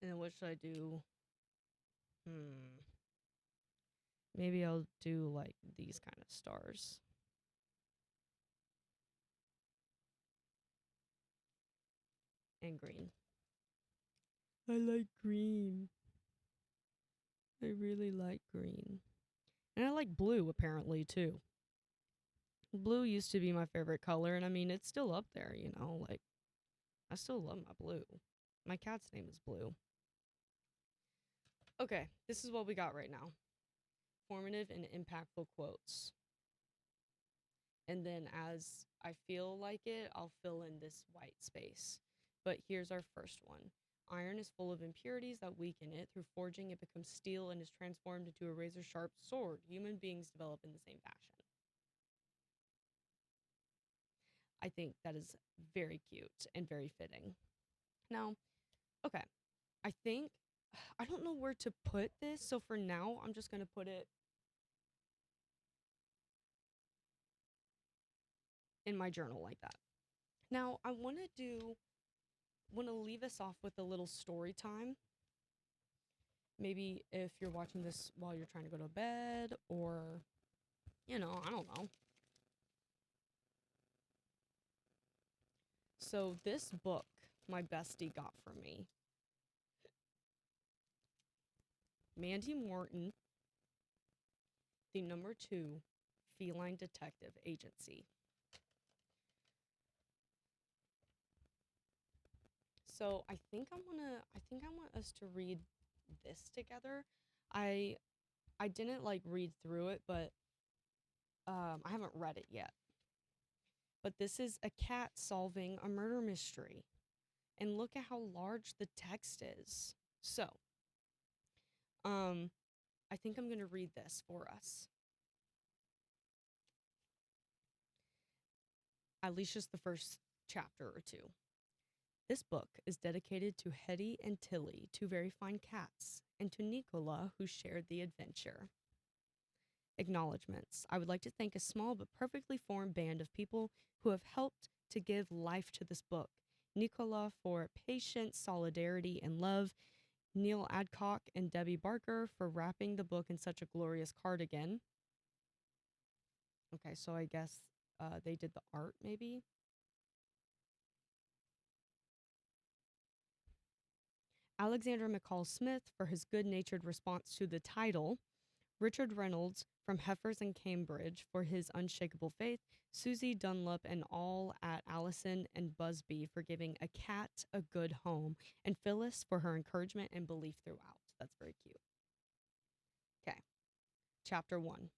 And then what should I do? Maybe I'll do like these kind of stars. And green. I like green. I really like green. And I like blue apparently too. Blue used to be my favorite color, and I mean, it's still up there, like, I still love my blue. My cat's name is Blue. Okay, this is what we got right now. Formative and impactful quotes. And then as I feel like it, I'll fill in this white space. But here's our first one. Iron is full of impurities that weaken it. Through forging, it becomes steel and is transformed into a razor-sharp sword. Human beings develop in the same fashion. I think that is very cute and very fitting. Now, okay, I think, I don't know where to put this, so for now, I'm just going to put it in my journal like that. Now, I want to leave us off with a little story time. Maybe if you're watching this while you're trying to go to bed, or, I don't know. So this book, my bestie got for me. Mandy Morton, the #2 Feline Detective Agency. So I think I want us to read this together. I didn't like read through it, but I haven't read it yet. But this is a cat solving a murder mystery. And look at how large the text is. So, I think I'm going to read this for us. At least just the first chapter or two. This book is dedicated to Hetty and Tilly, two very fine cats, and to Nicola, who shared the adventure. Acknowledgements. I would like to thank a small but perfectly formed band of people who have helped to give life to this book. Nicola for patience, solidarity, and love. Neil Adcock and Debbie Barker for wrapping the book in such a glorious cardigan. Okay, so I guess they did the art, maybe? Alexander McCall Smith for his good-natured response to the title. Richard Reynolds from Heifers and Cambridge for his unshakable faith. Susie Dunlop and all at Allison and Busby for giving a cat a good home. And Phyllis for her encouragement and belief throughout. That's very cute. Okay, Chapter 1.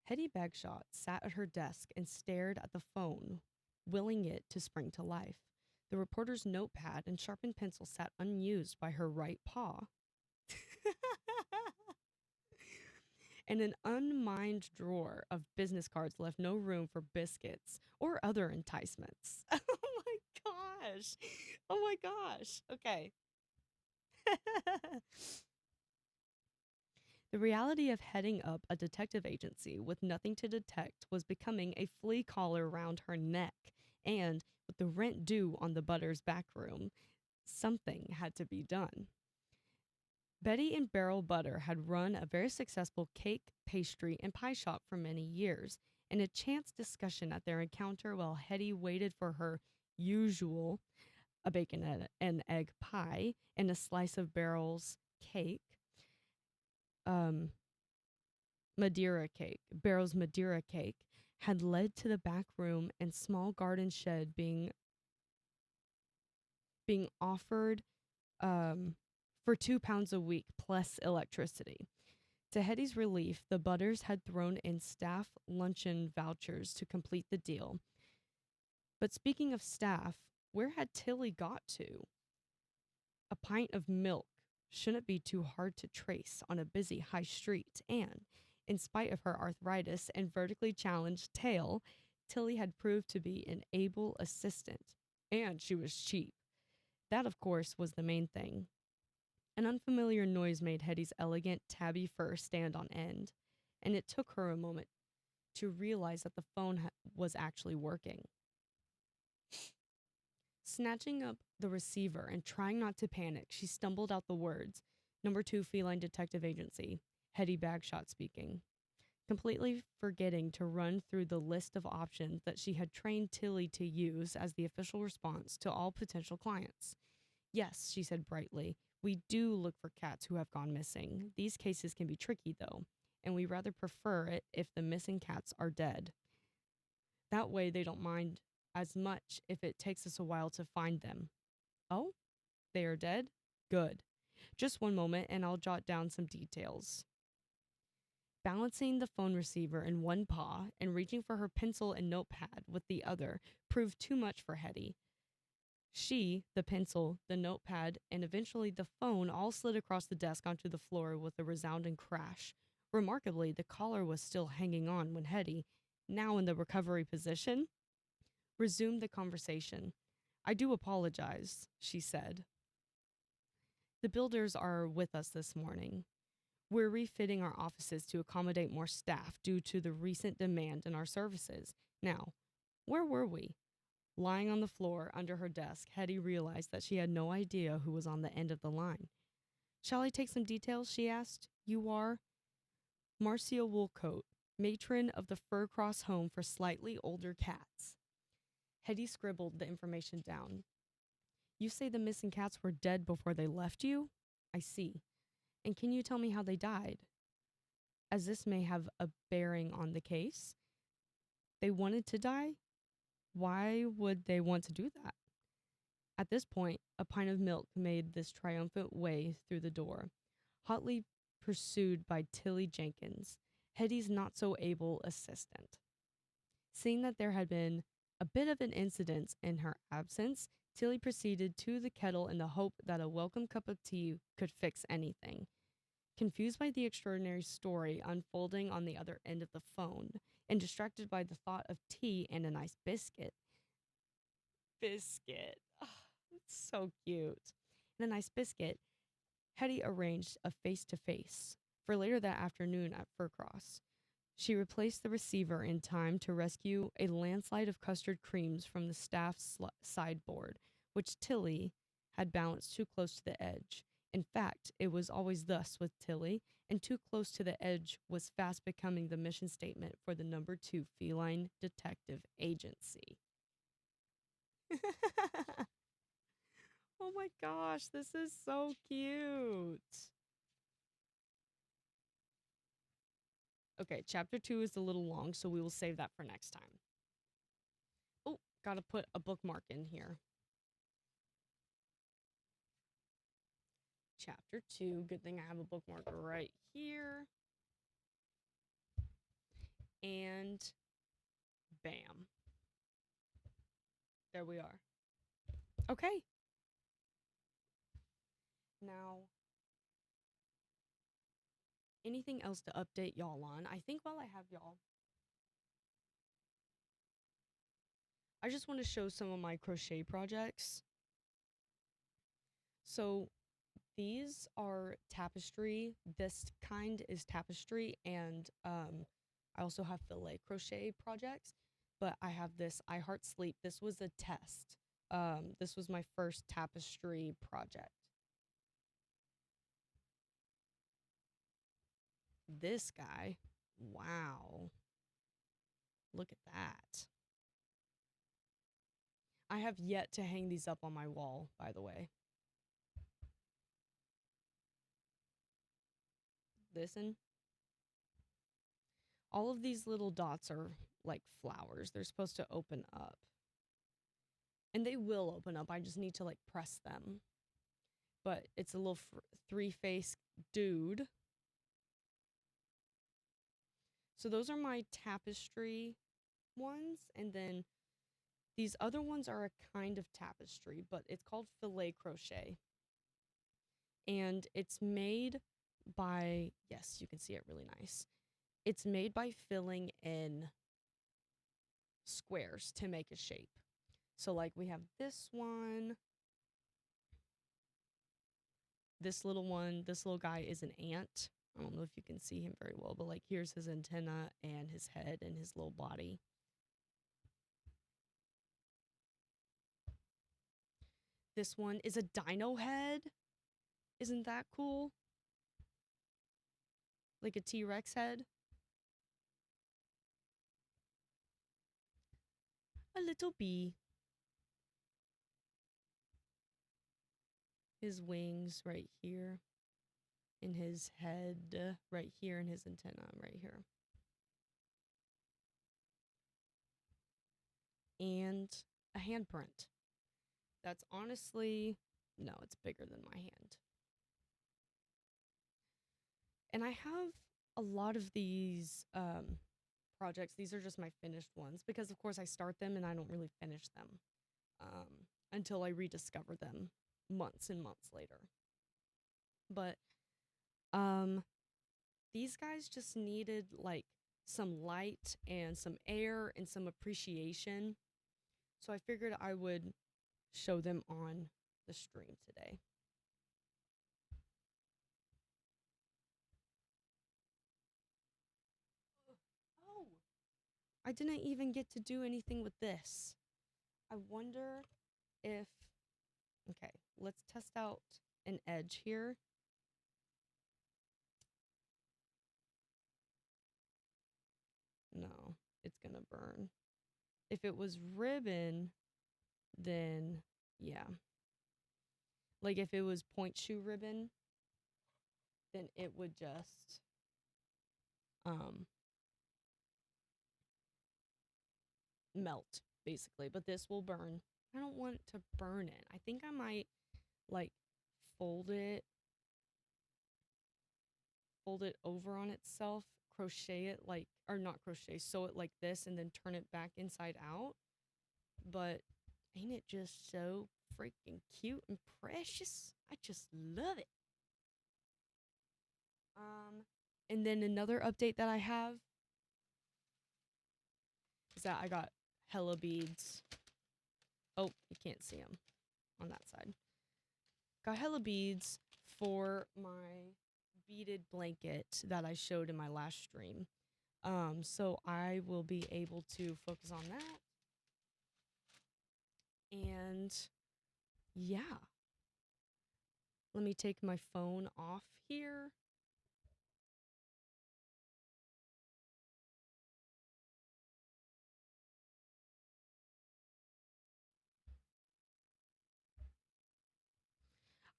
Hetty Bagshot sat at her desk and stared at the phone, willing it to spring to life. The reporter's notepad and sharpened pencil sat unused by her right paw. And an unmined drawer of business cards left no room for biscuits or other enticements. Oh my gosh. Oh my gosh. Okay. The reality of heading up a detective agency with nothing to detect was becoming a flea collar round her neck, and with the rent due on the Butter's back room, something had to be done. Betty and Beryl Butter had run a very successful cake, pastry, and pie shop for many years, and a chance discussion at their encounter while Hetty waited for her usual a bacon and egg pie and a slice of Barrel's cake, um, Barrel's Madeira cake, had led to the back room and small garden shed being offered for £2 a week plus electricity. To Hetty's relief, the Butters had thrown in staff luncheon vouchers to complete the deal. But speaking of staff, where had Tilly got to? A pint of milk shouldn't be too hard to trace on a busy high street, and, in spite of her arthritis and vertically challenged tail, Tilly had proved to be an able assistant. And she was cheap. That, of course, was the main thing. An unfamiliar noise made Hetty's elegant tabby fur stand on end, and it took her a moment to realize that the phone was actually working. Snatching up the receiver and trying not to panic, she stumbled out the words, "Number 2 Feline Detective Agency, Hetty Bagshot speaking," completely forgetting to run through the list of options that she had trained Tilly to use as the official response to all potential clients. "Yes," she said brightly, "we do look for cats who have gone missing. These cases can be tricky, though, and we rather prefer it if the missing cats are dead. That way they don't mind as much if it takes us a while to find them." "Oh, they are dead? Good. Just one moment and I'll jot down some details." Balancing the phone receiver in one paw and reaching for her pencil and notepad with the other proved too much for Hetty. She, the pencil, the notepad, and eventually the phone all slid across the desk onto the floor with a resounding crash. Remarkably, the collar was still hanging on when Hetty, now in the recovery position, resumed the conversation. "I do apologize," she said. "The builders are with us this morning. We're refitting our offices to accommodate more staff due to the recent demand in our services. Now, where were we?" Lying on the floor under her desk, Hetty realized that she had no idea who was on the end of the line. "Shall I take some details?" she asked. "You are—" "Marcia Woolcoat, matron of the Furcross Home for Slightly Older Cats." Hetty scribbled the information down. "You say the missing cats were dead before they left you? I see. And can you tell me how they died? As this may have a bearing on the case." "They wanted to die? Why would they want to do that?" At this point, a pint of milk made this triumphant way through the door, hotly pursued by Tilly Jenkins, Hetty's not-so-able assistant. Seeing that there had been a bit of an incident in her absence, Tilly proceeded to the kettle in the hope that a welcome cup of tea could fix anything. Confused by the extraordinary story unfolding on the other end of the phone, and distracted by the thought of tea and a nice biscuit. Biscuit. Oh, it's so cute. And a nice biscuit, Hetty arranged a face-to-face for later that afternoon at Furcross. She replaced the receiver in time to rescue a landslide of custard creams from the staff's sideboard, which Tilly had balanced too close to the edge. In fact, it was always thus with Tilly, and too close to the edge was fast becoming the mission statement for the number 2 Feline Detective Agency. Oh my gosh, this is so cute. Okay, chapter 2 is a little long, so we will save that for next time. Oh, gotta put a bookmark in here. Chapter 2. Good thing I have a bookmark right here. And bam. There we are. Okay. Now, anything else to update y'all on? I think while I have y'all, I just want to show some of my crochet projects. So these are tapestry. This kind is tapestry, and I also have filet crochet projects, but I have this I Heart Sleep. This was a test. This was my first tapestry project. This guy, wow. Look at that. I have yet to hang these up on my wall, by the way. Listen. All of these little dots are like flowers. They're supposed to open up. And they will open up. I just need to like press them. But it's a little three-faced dude. So those are my tapestry ones. And then these other ones are a kind of tapestry, but it's called filet crochet. And it's made by, yes, you can see it really nice. It's made by filling in squares to make a shape. So like we have this one. This little one, this little guy is an ant. I don't know if you can see him very well, but like here's his antenna and his head and his little body. This one is a dino head. Isn't that cool? Like a T-Rex head. A little bee. His wings right here. And his head right here, and his antenna right here. And a handprint. That's honestly, no, it's bigger than my hand. And I have a lot of these projects. These are just my finished ones because, of course, I start them and I don't really finish them until I rediscover them months and months later. But these guys just needed like some light and some air and some appreciation. So I figured I would show them on the stream today. Oh, I didn't even get to do anything with this. I wonder if, okay, let's test out an edge here. No, it's gonna burn. If it was ribbon, then yeah. Like if it was point shoe ribbon, then it would just melt basically, but this will burn. I don't want it to burn it. I think I might like fold it over on itself, crochet it like, or not crochet, sew it like this and then turn it back inside out. But ain't it just so freaking cute and precious? I just love it. And then another update that I have is that I got hella beads. Oh, you can't see them on that side. Got hella beads for my beaded blanket that I showed in my last stream. So I will be able to focus on that. And yeah. Let me take my phone off here.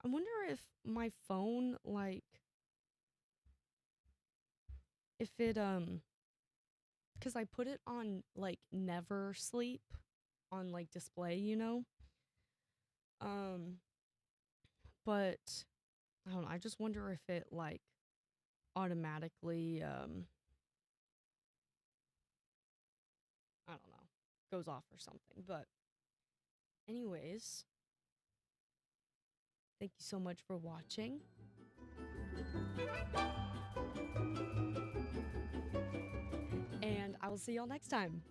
I wonder if my phone, like, if it, because I put it on, like, never sleep on, like, display, you know? But, I don't know, I just wonder if it, like, automatically, I don't know, goes off or something. But, anyways, thank you so much for watching. And I will see y'all next time.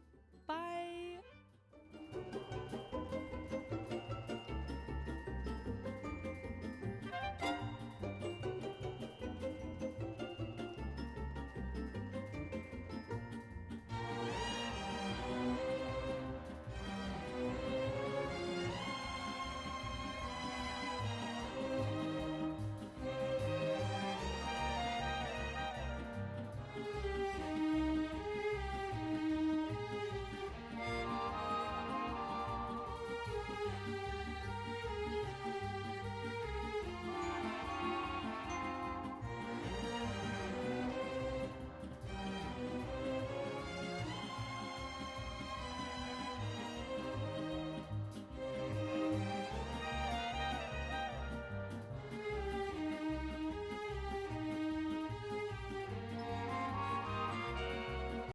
Bye!